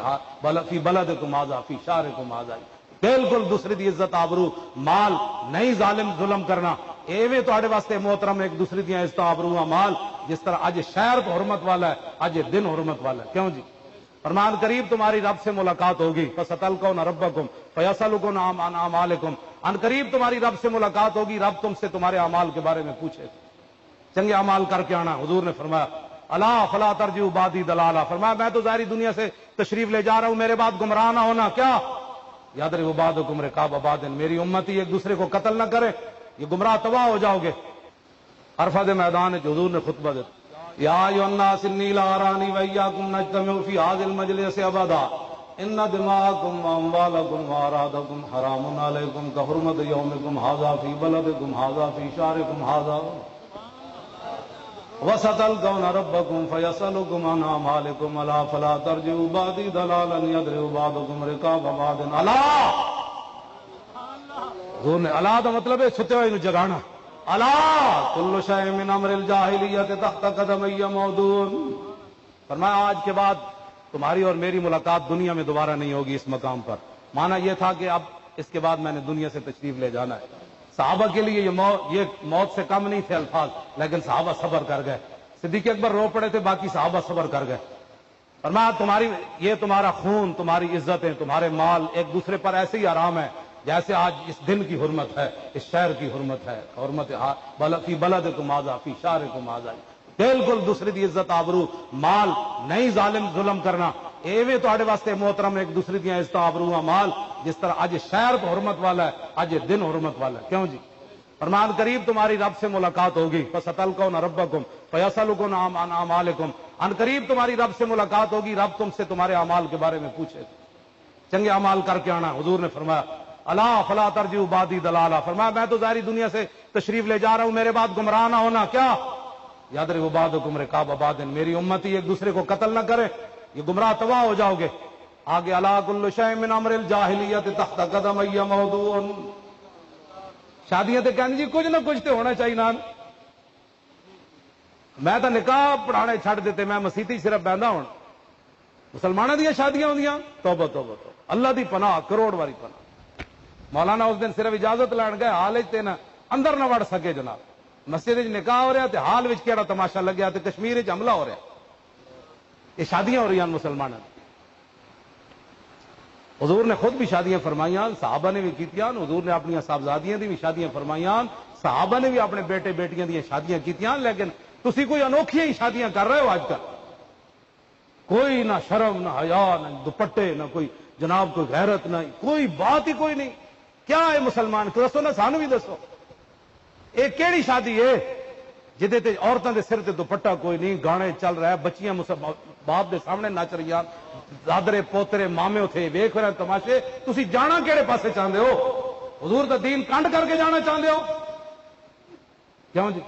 فی بلدکم ھذا فی شہرکم ھذا۔ بالکل دوسرے دی عزت آبرو مال نہیں ظلم کرنا، ایویں تہاڈے واسطے محترم ایک دوسرے دی عزت آبرو مال جس طرح اج شہر تو حرمت والا ہے، اج دن حرمت والا ہے۔ کیوں جی؟ فرمان قریب تمہاری رب سے ملاقات ہوگی، فستلقون ربکم فیسألکم عن اعمالکم، ان قریب تمہاری رب سے ملاقات ہوگی، رب تم سے تمہارے اعمال کے بارے میں پوچھے، چنگے اعمال کر کے آنا۔ حضور نے فرمایا الا فلا ترجعوا بعدی ضلالا، فرمایا میں تو ظاہری دنیا سے تشریف لے جا رہا ہوں، میرے بعد گمراہ نہ ہونا۔ کیا؟ یضرب بعضکم رقاب بعض، میری امتی ایک دوسرے کو قتل نہ کرے، یہ گمراہ تباہ ہو جاؤ گے۔ عرفہ دے میدان حضور نے خطبہ دیتا، یا ایھا الناس انی لا ارانی وایاکم نجتمع فی ھذا المجلس ابدا ان دماءکم واموالکم واعراضکم حرام علیکم کحرمت یومکم ھذا فی بلدکم ھذا فی شہرکم ھذا وستلقون ربکم فیسألکم عن اعمالکم الا فلا ترجعوا بعدی ضلالا یضرب بعضکم رقاب بعض۔ الا حضور نے الا دا مطلب ہے ستے ہوئے نو جگانا۔ الا کل شیء من امر الجاہلیت تحت قدمی موضوع۔ فرمایا آج کے بعد تمہاری اور میری ملاقات دنیا میں دوبارہ نہیں ہوگی اس مقام پر. مانا یہ تھا کہ اب اس کے بعد میں نے دنیا سے تشریف لے جانا ہے. صحابہ کے لیے یہ موت سے کم نہیں تھے الفاظ، لیکن صحابہ صبر کر گئے. صدیق اکبر رو پڑے تھے، باقی صحابہ صبر کر گئے. فرمایا یہ تمہارا خون، تمہاری عزتیں، تمہارے مال ایک دوسرے پر ایسے ہی حرام ہے جیسے آج اس دن کی حرمت ہے، اس شہر کی حرمت ہے. حرمت فی بلدکم ھذا فی شہرکم ھذا، بالکل دوسرے دی عزت آبرو مال نہیں ظلم کرنا. ایویں تواڈے واسطے محترم ایک دوسرے دی عزت آبرو مال، جس طرح اج شہر تو حرمت والا ہے، اج دن حرمت والا ہے. کیوں جی؟ فرمان قریب تمہاری رب سے ملاقات ہوگی، فستلقون ربکم فیسألکم عن اعمالکم، ان قریب تمہاری رب سے ملاقات ہوگی، رب تم سے تمہارے اعمال کے بارے میں پوچھے. چنگے اعمال کر کے آنا. حضور نے فرمایا الا فلا ترجعوا بعدی ضلالا، فرمایا میں تو ظاہری دنیا سے تشریف لے جا رہا ہوں، میرے بعد گمراہ نہ ہونا. کیا؟ یضرب بعضکم رقاب بعض، میری امتی ایک دوسرے کو قتل نہ کرے، یہ گمراہ تباہ ہو جاؤ گے. آگے الا کل شیء من امر الجاہلیت تحت قدمی موضوع، شادیاں تے کہنے جی کچھ نہ کچھ تے ہونا چاہیے نا. میں تو نکاح پڑھانے چھڑ دیتے، میں مسیتی صرف بہندا ہوں. مسلمانوں دیا شادیاں ہوندیاں، توبہ توبہ توبہ، اللہ دی پناہ، کروڑ واری پناہ. مولانا اس دن صرف اجازت لین گئے، حال تے نہ اندر نہ وڑ سکے جناب. مسجد نکاح ہو رہا تے حال وچ کیڑا تماشا لگیا تے کشمیر وچ حملہ ہو رہا. یہ شادیاں ہو رہی ہیں مسلمانوں. حضور نے خود بھی شادیاں فرمائیاں، صحابہ نے بھی کیتیاں. حضور نے اپنی صاحبزادیاں دی بھی شادیاں فرمائیاں، صحابہ نے بھی اپنے بیٹے بیٹیاں دی شادیاں کیتیاں. لیکن تسی کوئی انوکھیاں ہی شادیاں کر رہے ہو آج کل. کوئی نہ شرم، نہ حیا، نہ دوپٹے، نہ کوئی جناب کوئی غیرت، نہ کوئی بات ہی کوئی نہیں. کیا ہے مسلمان؟ دسو نا، سانو بھی دسو. یہ کیڑی شادی ہے جہدے تے عورتوں دے سر تے دوپٹہ کوئی نہیں، گانے چل رہا ہے، بچیاں باپ دے سامنے نچ رہی، دادرے پوترے مامے اتنے ویکھ رہے تماشے. تسی جانا کہڑے پاسے چاہتے ہو؟ حضور دا دین کنڈ کر کے جانا چاہتے ہو؟ کیوں جی؟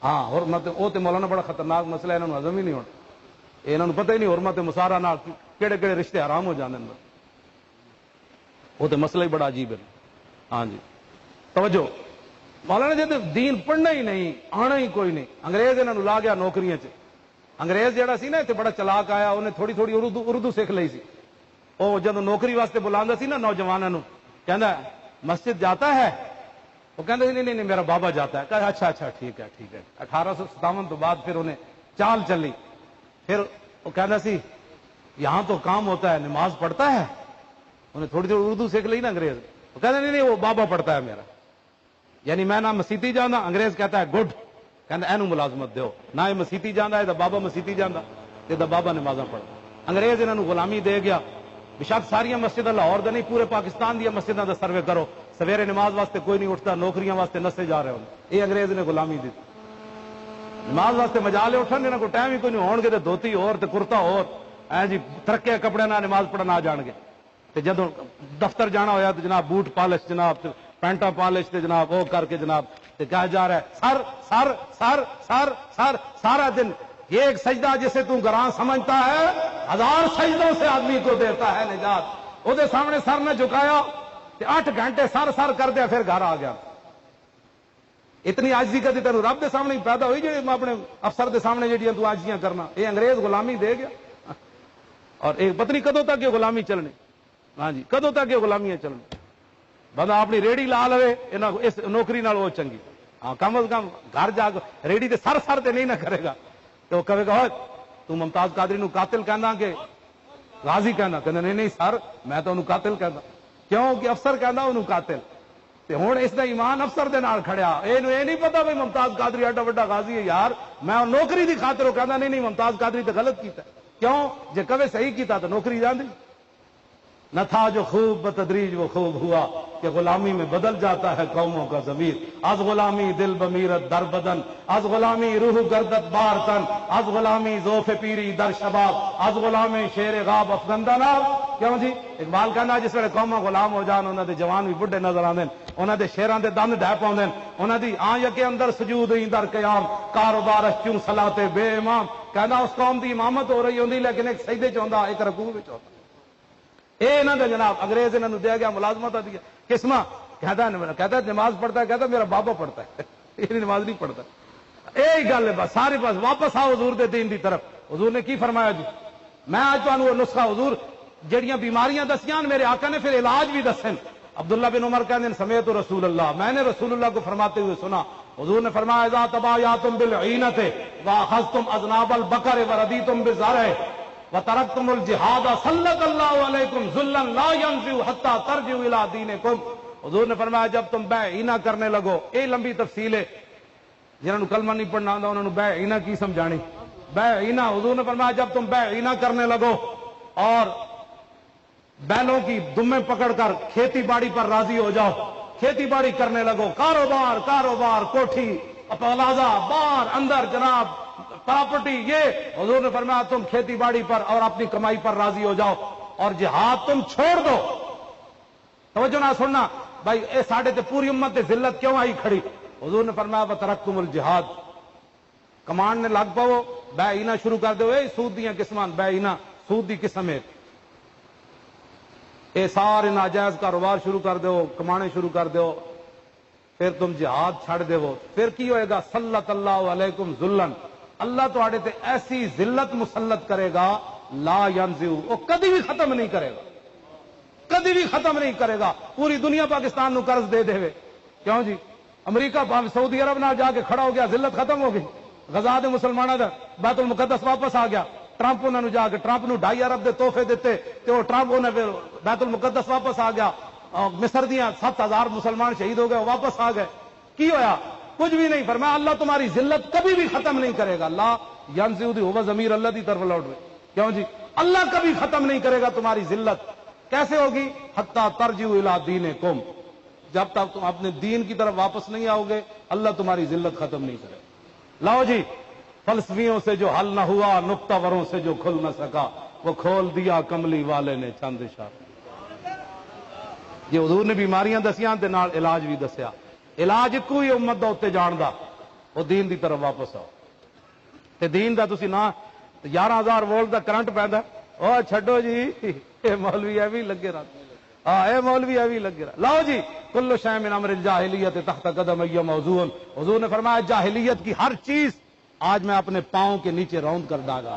ہاں حرمت وہ تے مولانا بڑا خطرناک مسئلہ ہے، انہوں نے ہضم ہی نہیں ہونا. انہوں نے پتہ ہی نہیں حرمت مسارا نال کہڑے کہڑے رشتے حرام ہو جاندے ہیں. وہ تے مسئلہ ہی بڑا عجیب ہے. ہاں جی توجہ، مولانا جی دین پڑھنا ہی نہیں، آنا ہی کوئی نہیں. انگریز انہوں لا گیا نوکریاں چ. انگریز جہاں سی نا اتنے بڑا چلاک آیا، انہیں تھوڑی تھوڑی اردو سیکھ لی سی. وہ جب نوکری واسطے بلاندا سی نا نوجوانوں، کہندا مسجد جاتا ہے؟ وہ کہندے نہیں نہیں میرا بابا جاتا ہے. کہا اچھا اچھا ٹھیک ہے ٹھیک ہے. 1857 تو بعد پھر انہیں چال چلی. پھر وہ کہندا سی یہاں تو کام ہوتا ہے، نماز پڑھتا ہے؟ انہیں تھوڑی تھوڑی اردو سیکھ لی نا انگریز. وہ کہتے نہیں نہیں وہ بابا پڑھتا ہے میرا، یعنی میں نہ مسیتی جانا. انگریز کہتا ہے گڈ، کہتا اینو ملازمت دیو. نہ یہ مسیتی جانا ہے تو بابا مسیتی جانا، یہ تو بابا نمازاں پڑھتا. انگریز انہوں غلامی دے گیا. بشک ساریا مسجد لاہور دا نہیں پورے پاکستان دیا مسجدوں دا سروے کرو، سویرے نماز واسطے کوئی نہیں اٹھتا، نوکریاں واسطے نسے جا رہے ہوں. یہ انگریز نے غلامی دی. نماز واسطے مجالے اٹھن انہوں کو ٹائم ہی کوئی نہیں، ہون گے تو دھوتی اور تے کرتا اور جی ترکے کپڑے نہ نماز پڑھنا آ جان گے. تے جدوں دفتر جانا ہویا تو جناب بوٹ پالش، جناب پینٹا پالش تے جناب وہ کر کے جناب تے کہا جا رہا ہے سر سر سر سر سر سارا دن. یہ ایک سجدہ جسے تو گراں سمجھتا ہے 1000 سجدوں سے آدمی کو دیتا ہے نجات. وہ سامنے سر نہ جھکایا 8 گھنٹے سر سر کر دیا، پھر گھر آ گیا. اتنی عاجزی کدی تینوں رب دے سامنے پیدا ہوئی جو اپنے افسر دے سامنے جہاں تو عاجزیاں کرنا. یہ انگریز غلامی دے گیا. اور ایک پتہ نہیں کدوں تک یہ غلامی چلنی. ہاں جی کدوں تک یہ غلامیاں چلنی. بندہ اپنی ریڑھی لا لے اس نوکری نال وہ چنگی. ہاں کم از کم گھر جا کے ریڑھی تے سر سر تے نہیں نہ کرے گا تو کہے گا تو ممتاز قادری نو قاتل کہنا کہ غازی کہنا. کہنا نہیں نہیں سر میں تو انہوں قاتل کہنا. کیوں کہ افسر کہنا انہوں قاتل. تے ہن اس دا ایمان افسر دے نال کھڑیا. یہ نہیں پتا بھائی ممتاز قادری ایڈا بڑا غازی ہے یار، میں نوکری دی خاطر کہنا نہیں نہیں ممتاز قادری تو غلط کیتا. کیوں جے کبھی صحیح کیتا تو نوکری جاندی نہ تھا. جو خوب بتدریج وہ خوب ہوا کہ غلامی میں بدل جاتا ہے قوموں کا ضمیر. از غلامی دل بمیرت در بدن، از غلامی روح گردت بار تن، از غلامی ذوف پیری در شباب، از غلامی شیر غاب افغندہ ناب. کیوں جی اقبال کہنا جس ویلے قوماں غلام ہو جان انہاں دے جوان بھی بڈھے نظر آندے، انہاں دے شیراں دے دند ڈھہ پاؤندے، انہاں دی آنکھ کے اندر سجود ہی در قیام، کاروبار چوں صلاتے بے امام. کہنا اس قوم دی امامت ہو رہی ہوندی لیکن ایک سجدے چ ہوندا ایک رکوع وچ ہوندا. اے انہاں دے جناب انگریز انہاں نو دے گیا ملازمت دی قسمہ. کہتا ہے نماز پڑھتا ہے، کہتا میرا بابا پڑھتا ہے یہ نماز نہیں پڑھتا. یہی گل ہے بس. سارے پاس واپس آؤ حضور دے دین دی طرف. حضور نے کی فرمایا جی؟ میں آج تمہیں نسخہ حضور جڑیاں بیماریاں دسیاں میرے آقا نے پھر علاج بھی دسن. عبداللہ بن عمر کہتے ہیں سمیت رسول اللہ, میں نے رسول اللہ کو فرماتے ہوئے سنا, حضور نے فرمایا اذا تبایعتم بالعینۃ واخذتم اذناب البقر وردیتم بالزرع وترکتم الجہاد سلط اللہ علیکم ذلا لا ينزع حتى ترجعوا الى دینکم. حضور نے فرمایا جب تم بیع عینہ کرنے لگو, یہ لمبی تفصیل ہے, جنہوں نے کلمہ نہیں پڑھنا آتا انہوں نے بیع عینہ کی سمجھانی. بیع عینہ, حضور نے فرمایا جب تم بیع عینہ کرنے لگو اور بیلوں کی دمیں پکڑ کر کھیتی باڑی پر راضی ہو جاؤ, کھیتی باڑی کرنے لگو, کاروبار کاروبار کوٹھی پلازا بار اندر جناب پراپرٹی, یہ حضور نے فرمایا تم کھیتی باڑی پر اور اپنی کمائی پر راضی ہو جاؤ اور جہاد تم چھوڑ دو. توجہ نہ سننا بھائی, اے ساڑھے تے پوری امت تے ذلت کیوں آئی کھڑی؟ حضور نے فرمایا وترکتم الجہاد, کمانڈ نے لگ پاؤ بیع عینہ شروع کر دو. اے سود دیاں قسمان, بیع عینہ سود دی قسم ہے, اے سارے ناجائز کاروبار شروع کر دو, کمانے شروع کر دو, پھر تم جہاد چھڑ دو. پھر کی ہوئے گا؟ سلط اللہ علیکم ذلن, اللہ تواڈے تے ایسی ذلت مسلط کرے گا لا ینزع, وہ کبھی بھی ختم نہیں کرے گا, کبھی بھی ختم نہیں کرے گا. پوری دنیا پاکستان نو قرض دے دے. کیوں جی؟ امریکہ سعودی عرب نال جا کے کھڑا ہو گیا, ذلت ختم ہو گئی. غزا دے مسلمانوں دا بیت المقدس واپس آ گیا. ٹرمپ انہوں نے جا کے ٹرمپ نو 2.5 ارب دے تحفے دیتے تے وہ ٹرمپ انہیں بیت المقدس واپس آ گیا. مصر دیاں 7,000 مسلمان شہید ہو گئے, واپس آ گئے. کی ہویا؟ کچھ بھی نہیں. فرمایا اللہ تمہاری ذلت کبھی بھی ختم نہیں کرے گا. لا ینزع دی ہوا ضمیر اللہ دی طرف لوٹ گئے. کیوں جی؟ اللہ کبھی ختم نہیں کرے گا تمہاری ذلت. کیسے ہوگی؟ حتی ترجعوا الی دینکم, جب تک تم اپنے دین کی طرف واپس نہیں آؤ گے اللہ تمہاری ذلت ختم نہیں کرے. لاؤ جی, فلسفیوں سے جو حل نہ ہوا, نقطہ وروں سے جو کھل نہ سکا, وہ کھول دیا کملی والے نے چند اشارے. یہ حضور نے بیماریاں دسیاں تے نال علاج بھی دسیا. علاج کوئی امت دا اتنے جان دا, وہ دین دی طرف واپس آؤ. تے دین دا تسی نہ 11,000 وولٹ دا کرنٹ پیندا, او چھڈو جی, اے مولوی ایویں لگے رہتے, ہاں اے مولوی ایویں لگے رہتے. لاؤ جی, کل شیء من امر الجاہلیت تحت قدمی موضوع. حضور نے فرمایا جاہلیت کی ہر چیز آج میں اپنے پاؤں کے نیچے راؤنڈ کر ڈالا.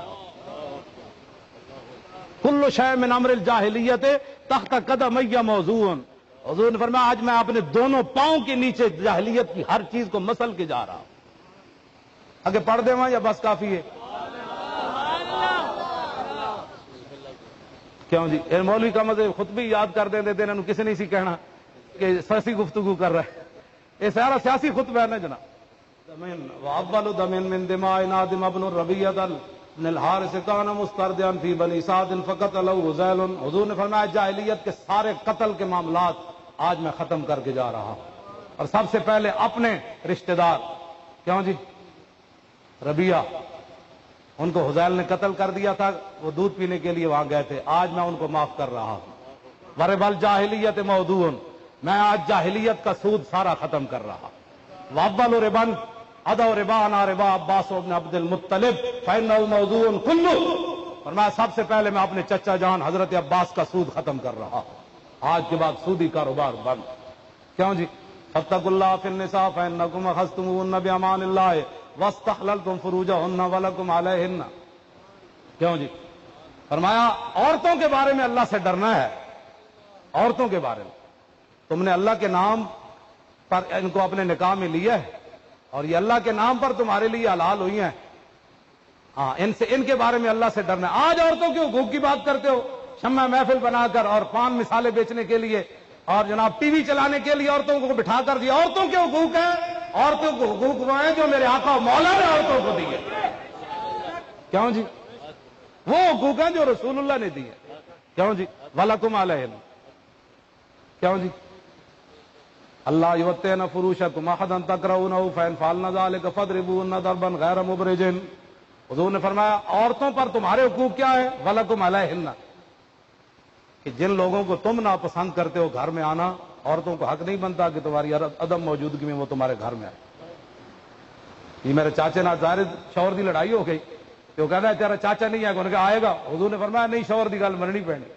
کل شیء من امر الجاہلیت تحت قدمی موضوع. حضور نے فرمایا آج میں اپنے دونوں پاؤں کے نیچے جاہلیت کی ہر چیز کو مسل کے جا رہا ہوں. آگے پڑھ دے وہاں یا بس کافی ہے؟ کیوں جی؟ اے مولوی کا مزے خود بھی یاد کر دیں دیتے, انہوں کسی نہیں سی کہنا کہ سیاسی گفتگو کر رہا ہے. یہ سارا سیاسی خطبہ ہے نا جناب. وَأَوَّلُ دَمٍ مِّن دِمَاءِ نَادِمَ ابْنُ الرَّبِيعَةِ بن الحارث كان مستردعا في بني سعد فقتله هذيل. حضور نے فرمایا جاہلیت کے سارے قتل کے معاملات آج میں ختم کر کے جا رہا ہوں, اور سب سے پہلے اپنے رشتہ دار. کیوں جی؟ ربیعہ, ان کو حذیل نے قتل کر دیا تھا, وہ دودھ پینے کے لیے وہاں گئے تھے, آج میں ان کو معاف کر رہا ہوں. ورب الجاہلیت موضوع, میں آج جاہلیت کا سود سارا ختم کر رہا. وابل ربن ادو ربانا ربا عباس بن عبد المطلب فإنه موضوع كله. اور میں سب سے پہلے میں اپنے چچا جان حضرت عباس کا سود ختم کر رہا. آج کے بعد سودی کاروبار بند. کیوں جی؟ فاتقوا اللہ فی النساء فإنکم اخذتموهن بأمان اللہ واستحللتم فروجهن ولکم علیہن. کیوں جی؟ فرمایا عورتوں کے بارے میں اللہ سے ڈرنا ہے. عورتوں کے بارے میں تم نے اللہ کے نام پر ان کو اپنے نکاح میں لیا ہے, اور یہ اللہ کے نام پر تمہارے لیے حلال ہوئی ہیں. ہاں, ان کے بارے میں اللہ سے ڈرنا ہے. آج عورتوں کے حقوق کی بات کرتے ہو, شمع محفل بنا کر اور پان مثالیں بیچنے کے لیے اور جناب ٹی وی چلانے کے لیے عورتوں کو بٹھا کر دیا. عورتوں کے حقوق ہیں, عورتوں کو حقوق وہ ہیں جو میرے آقا مولا نے عورتوں کو دیے. کیوں جی؟ وہ حقوق ہیں جو رسول اللہ نے دیے. کیوں جی؟ وَلَكُمْ عَلَيْهِنَّ. کیوں جی؟ اللہ یوتین فروشکم احدا تکرہونہ فإن فعلن ذلک فاضربوہن ضربا غیر مبرج. حضور نے فرمایا عورتوں پر تمہارے حقوق کیا ہے؟ وَلَكُمْ عَلَيْهِنَّ, کہ جن لوگوں کو تم ناپسند کرتے ہو گھر میں آنا, عورتوں کو حق نہیں بنتا کہ تمہاری عدم موجودگی میں وہ تمہارے گھر میں آئے. یہ میرے چاچے نہ ظاہر شوہر دی لڑائی ہو گئی, تو کہتا ہے تیرا چاچا نہیں ہے, انہوں نے کہا آئے گا. حضور نے فرمایا نہیں, شوہر دی گل مننی پینی.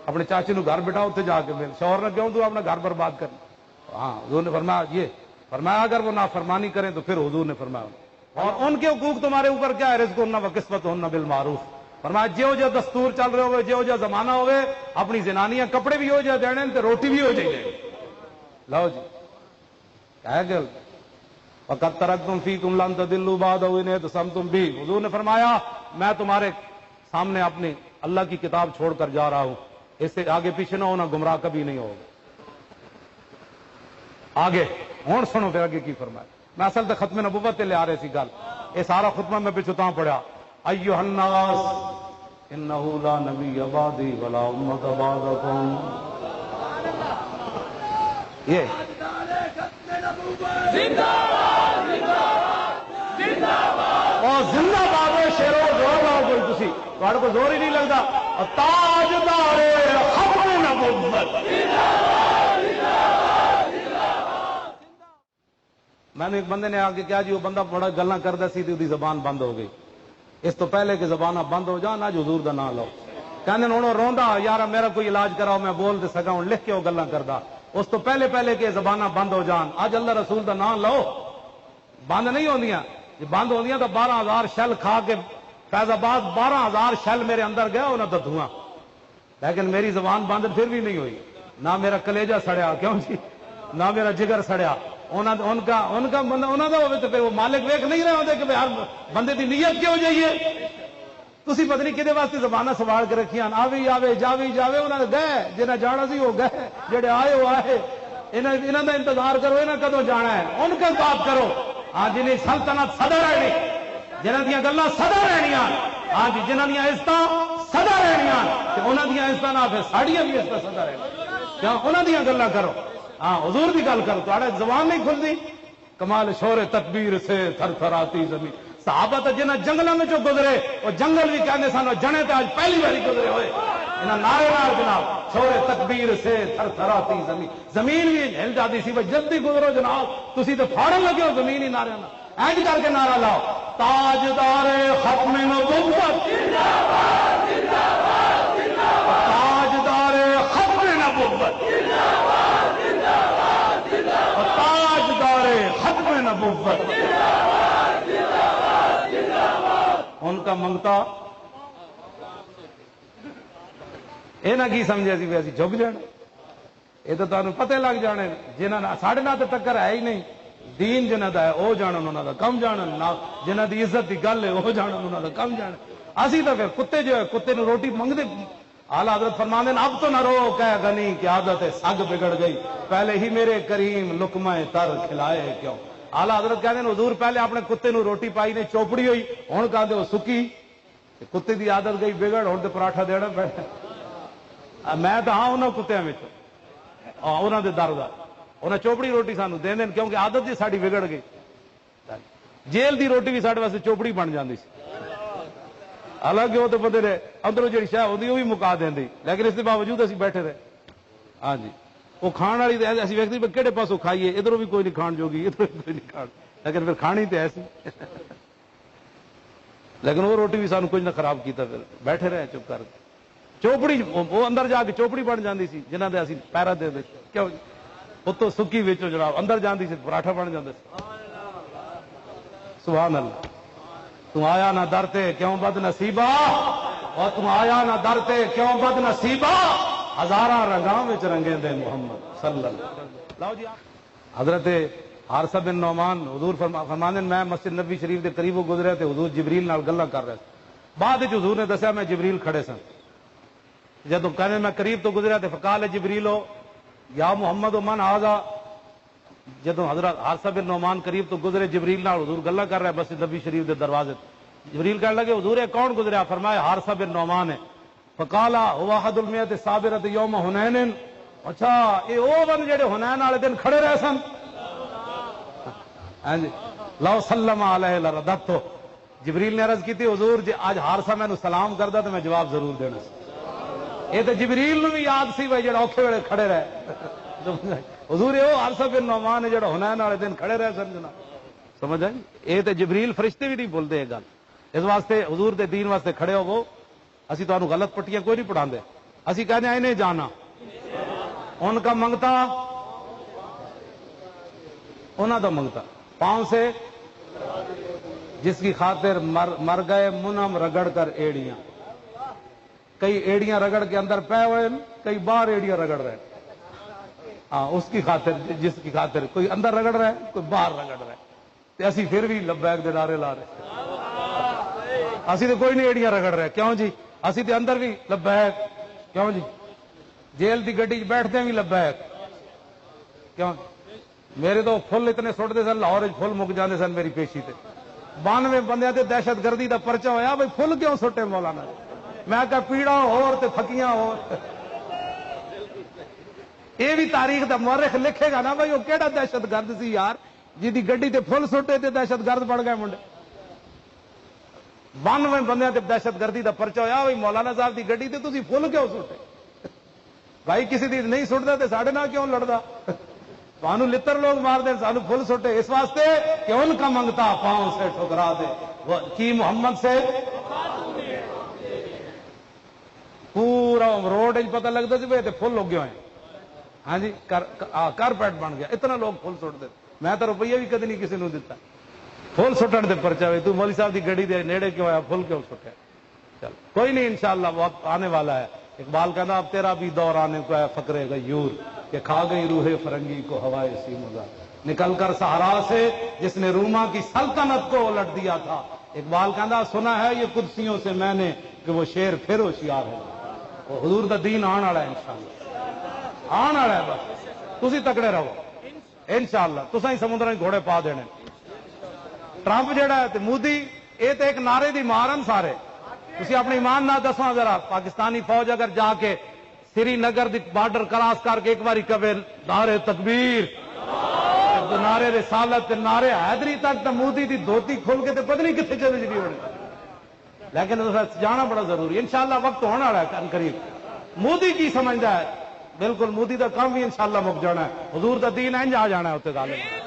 اپنے چاچے نو گھر بٹھا اتنے جا کے مل, شوہر نے کیوں تو اپنا گھر برباد کرنا. ہاں, حضور نے فرمایا یہ فرمایا اگر وہ نافرمانی کریں تو پھر حضور نے فرمایا. اور ان کے حقوق تمہارے اوپر کیا ہے؟ رزقہن و کسوتہن بالمعروف. فرمایا جو جو دستور چل رہے ہوئے، جو جو زمانہ ہوئے، اپنی زنانیاں کپڑے بھی ہو جائے دینے تے روٹی بھی ہو جائے. لو جی کہہ گل فقط ترکتم فیکم لن تضلوا بعد اذ اعتصمتم بہ. حضور نے فرمایا میں تمہارے سامنے اپنی اللہ کی کتاب چھوڑ کر جا رہا ہوں، اس سے آگے پیچھے نہ ہونا، گمراہ کبھی نہیں ہوگا. آگے ہوں سنو پھر آگے کی فرمایا. میں اصل تو ختم نبوت تے لے آ رہے سی گل، یہ سارا خطبہ میں پچھو تاں پڑھیا ایھا الناس انہ لا نبی بعدی ولا امت بعدکم. یہ اور زندہ باد ہے شیرو، زور لاؤ کوئی تسی، تہاڈے کو زور ہی نہیں لگتا. تاجدار ختم نبوت. میں نے ایک بندے نے آ کے کیا جی وہ بندہ بڑا گلاں کردا سی تے دی زبان بند ہو گئی. اس تو پہلے کہ زباناں بند ہو جان اج حضور دا نام لو. کہندے ہن روندا یار میرا کوئی علاج کراؤ میں بول تے سکاں، ہن لکھ کے وہ گلاں کردا. اس تو پہلے پہلے کہ زباناں بند ہو جان اج اللہ رسول دا نام لو. بند نہیں ہوندیاں، جی بند ہوندیاں تو 12,000 شل کھا کے فیض آباد 12,000 شل میرے اندر گیا انہاں دا دھواں. لیکن میری زبان بند پھر بھی نہیں ہوئی. نہ میرا کلیجہ سڑیا، کیوں جی، نہ میرا جگر سڑیا. ان کا بندہ انہوں کا ہوئے تو پھر وہ مالک ویک نہیں رہے ہوتے کہ ہر بندے کی نیت کیوں جائیے. تسی پتہ نہیں کدے واسطے زبانہ سوال کے رکھی آوی آوے جاوی جاوے. انہوں نے گئے جنہیں جانا سی وہ گئے، جڑے آئے وہ آئے. انہوں کا انتظار کرو، انہیں کدو جانا ہے ان کا بات کرو. ہاں جنہیں سلطنت سدا رہنی، جنہوں دیا گلاں سدا رہنیاں، ہاں جی جنہوں دیا عزت سدا رہنیاں، انہوں دیا عزت نہ پھر ساڑیاں بھی عزت سدا رہنیاں. کیا انہوں دیا گلاں کرو، ہاں حضور کی گل کرو. تھوڑے زبان نہیں کھلتی. کمال شور تکبیر سے تھر تھر آتی زمین. صحابہ تو جنہیں جنگلوں میں جو گزرے وہ جنگل بھی کہنے سن جنے تو آج پہلی باری گزرے ہوئے. انہاں نعرے نال جناب شور تکبیر سے تھر تھر آتی زمین. زمین بھی ہل جاتی سی بھائی جلدی گزرو جناب، تسی تو پھاڑن لگے ہو زمین ہی نعرے نال. اینج کر کے نعرہ لاؤ تاجدار ختم نبوت، تاجدار ختم نبوت، تاجدار ختم نبوت. ان کا منگتا یہ نہ کی سمجھے سی بھی جھک جانا. یہ تو تمہیں پتہ لگ جانے جنہوں نے ساڑھے نہ تو ٹکر ہے ہی نہیں. دین جنہ دا ہے وہ جانن، انہوں دا کم جانن. جنہ دی عزت دی گل ہے وہ جانن، انہوں دا کم جانن. اسی تو پھر کتے جو ہے کتے نے روٹی منگتے. اعلیٰ حضرت فرماندے اب تو نہ رو کہ غنی کی عادت ہے سگ بگڑ گئی، پہلے ہی میرے کریم لقمہ تر کھلائے کیوں. اعلیٰ حضرت کہتے ہیں حضور پہلے اپنے کتے نو روٹی پائی نے چوپڑی ہوئی، ہوں کہتے وہ سکی. کتے دی عادت گئی بگڑ، ہوں تو پراٹھا دینا پڑا. میں تو ہاں انہوں کتوں میں انہوں دے در دا انہیں چوپڑی روٹی سانو دے دین کیونکہ عادت جی ساری بگڑ گئی. جیل دی روٹی بھی سارے واسطے چوپڑی بن جاتی سی. حالانکہ وہ تو بندے نے اندروں جی شاہ ہوتی وہ بھی مکا دینی، لیکن اس کے باوجود اسی بیٹھے رہے. ہاں جی وہ کھان والی اسی ویکتی کہڑے پاسوں کھائیے، ادھروں بھی کوئی نہیں کھان جوگی، ادھر بھی کوئی نہیں کھان، لیکن پھر کھانی تو ایسی. لیکن وہ روٹی بھی سانو کچھ نہ خراب کیتا، پھر بیٹھے رہے چپ کر. چوپڑی وہ اندر جا کے چوپڑی بن جاتی سی جنہ دے اسی پیرا دے دے کیوں اتو سکی وچوں جناب اندر جاندی سی پراٹھا بن جاندے سی. سبحان اللہ. تم آیا نہ درتے کیوں بد نصیبہ، اور تم آیا نہ درتے کیوں بد نصیبہ، ہزاراں رنگاں وچ رنگے دے محمد صلی اللہ علیہ وسلم. لاؤ جی حضرت حارثہ بن نعمان حضور فرماندے میں مسجد نبی شریف دے قریب گزرے تے حضور جبریل نال گلاں کر رہے تھے. بعد وچ حضور نے دسیا میں جبریل کھڑے سن. جدوں کہنے میں قریب تو گزریا تے فقال جبریلو یا محمد من ھذا. جدوں حضرت حارثہ بن نعمان قریب تو گزرے جبریل نال حضور گلاں کر رہے مسجد نبی شریف دے دروازے. جبریل کہنے لگے حضور کون گزریا؟ فرمایا حارثہ بن نعمان ہے. فقال هو احد المئۃ الصابرۃ یوم حنین. اچھا یہ وہ بن جڑے حنین والے دن کھڑے رہے سن. ہاں جی لو سلم علیہ لرددت. جبریل نے عرض کی تھی حضور جی آج حارثہ مینوں سلام کردا تو میں جواب ضرور دینا سی. یہ تو جبریل نو بھی یاد سی بھائی جڑا اوکھے ویلے کھڑے رہے. حضور یہ حارثہ بن نعمان ہے جڑا حنین والے دن کھڑے رہے سن جناب. سمجھ آئی؟ یہ تو جبریل فرشتے بھی نہیں بولتے یہ گل. اس واسطے حضور دے دین واسطے کھڑے ہوو. اسی تو غلط پٹیاں کوئی نہیں پڑھاندے. اسی کہنے ہیں انہیں جانا ان کا منگتا انہوں کا منگتا پاؤں سے جس کی خاطر مر گئے منم رگڑ کر ایڑیاں. کئی ایڑیاں رگڑ کے اندر پے ہوئے، کئی باہر ایڑیاں رگڑ رہے ہیں۔ ہاں اس کی خاطر، جس کی خاطر کوئی اندر رگڑ رہا ہے، کوئی باہر رگڑ رہا ہے، تو اسی پھر بھی لبیک دے نعرے لا رہے، اسی تو کوئی نہیں ایڑیاں رگڑ رہے، کیوں جی؟ اسی تو اندر بھی لبیک، کیوں جی؟ جیل دی گڈی بیٹھتے بھی لبیک، کیوں؟ میرے تو فل اتنے سٹتے سن، لاہور فل مک جاندے سن میری پیشی تے، 92 بندیاں تے دہشت گردی دا پرچہ ہویا، بھائی فل کیوں سٹے مولانا؟ میں کہا پیڑا ہور تے پھکیاں ہور۔ یہ بھی تاریخ دا مورخ لکھے گا نا بھائی وہ کیڑا دہشت گرد سی یار، جی دی گڈی تے فل سٹے تے دہشت گرد بڑھ گئے منڈے۔ 92 بندیاں تے دہشت گردی دا پرچہ ہویا، بھائی مولانا صاحب دی گڈی تے تسی فل کیوں سٹے؟ بھائی کسی دی نہیں سٹدا تے ساڈے نال کیوں لڑدا؟ تانوں لتر لوگ مار دیں، سانو فل سٹے، اس واسطے کہ ان کا منگتا پاؤں سے ٹھکرا دے، کی محمد سے پورا روڈ پتہ لگتا سی بھائی فل ہو گئے ہیں، ہاں جی کارپیٹ بن گیا، اتنا لوگ فل سٹ دے۔ میں تو روپیہ بھی کدی نہیں کسی نے دتا، فل سٹن دے پرچہ ہوئے، تو مولوی صاحب دی گڑی دے نیڑے کیوں آیا، فل کیوں سٹیا؟ چل کوئی نہیں، انشاءاللہ وقت آنے والا ہے۔ اقبال کہنا اب تیرا بھی دور آنے کو ہے فقر غیور، کہ کھا گئی روح فرنگی کو ہوائے سیمگا، نکل کر صحرا سے جس نے روما کی سلطنت کو الٹ دیا تھا۔ اقبال کہنا سنا ہے یہ قدسیوں سے میں نے کہ وہ شیر پھر ہوشیار ہے، وہ حضور دا دین آن والا ہے، انشاءاللہ آن والا ہے، بس تسی تکڑے رہو انشاءاللہ، تساں ہی سمندراں گھوڑے پا دینے۔ ٹرمپ جہا ہے تے مودی، یہ تو ایک نعرے دی مارن سارے، تسی اپنے ایمان نہ دسو ذرا، پاکستانی فوج اگر جا کے سری نگر دی بارڈر کراس کر کے ایک باری کبے نعرے تکبیر، نعرے رسالت، نعرے حیدری تک، تو مودی دی دھوتی کھل کے تو پتہ نہیں کتنے چلے جی ہونے، لیکن جانا بڑا ضروری ہے، انشاءاللہ وقت ہونے والا ہے قریب۔ مودی کی سمجھتا ہے، بالکل مودی دا کام بھی انشاءاللہ مک جانا ہے، حضور دا دین انج آ جانا ہے اتنے ظالم۔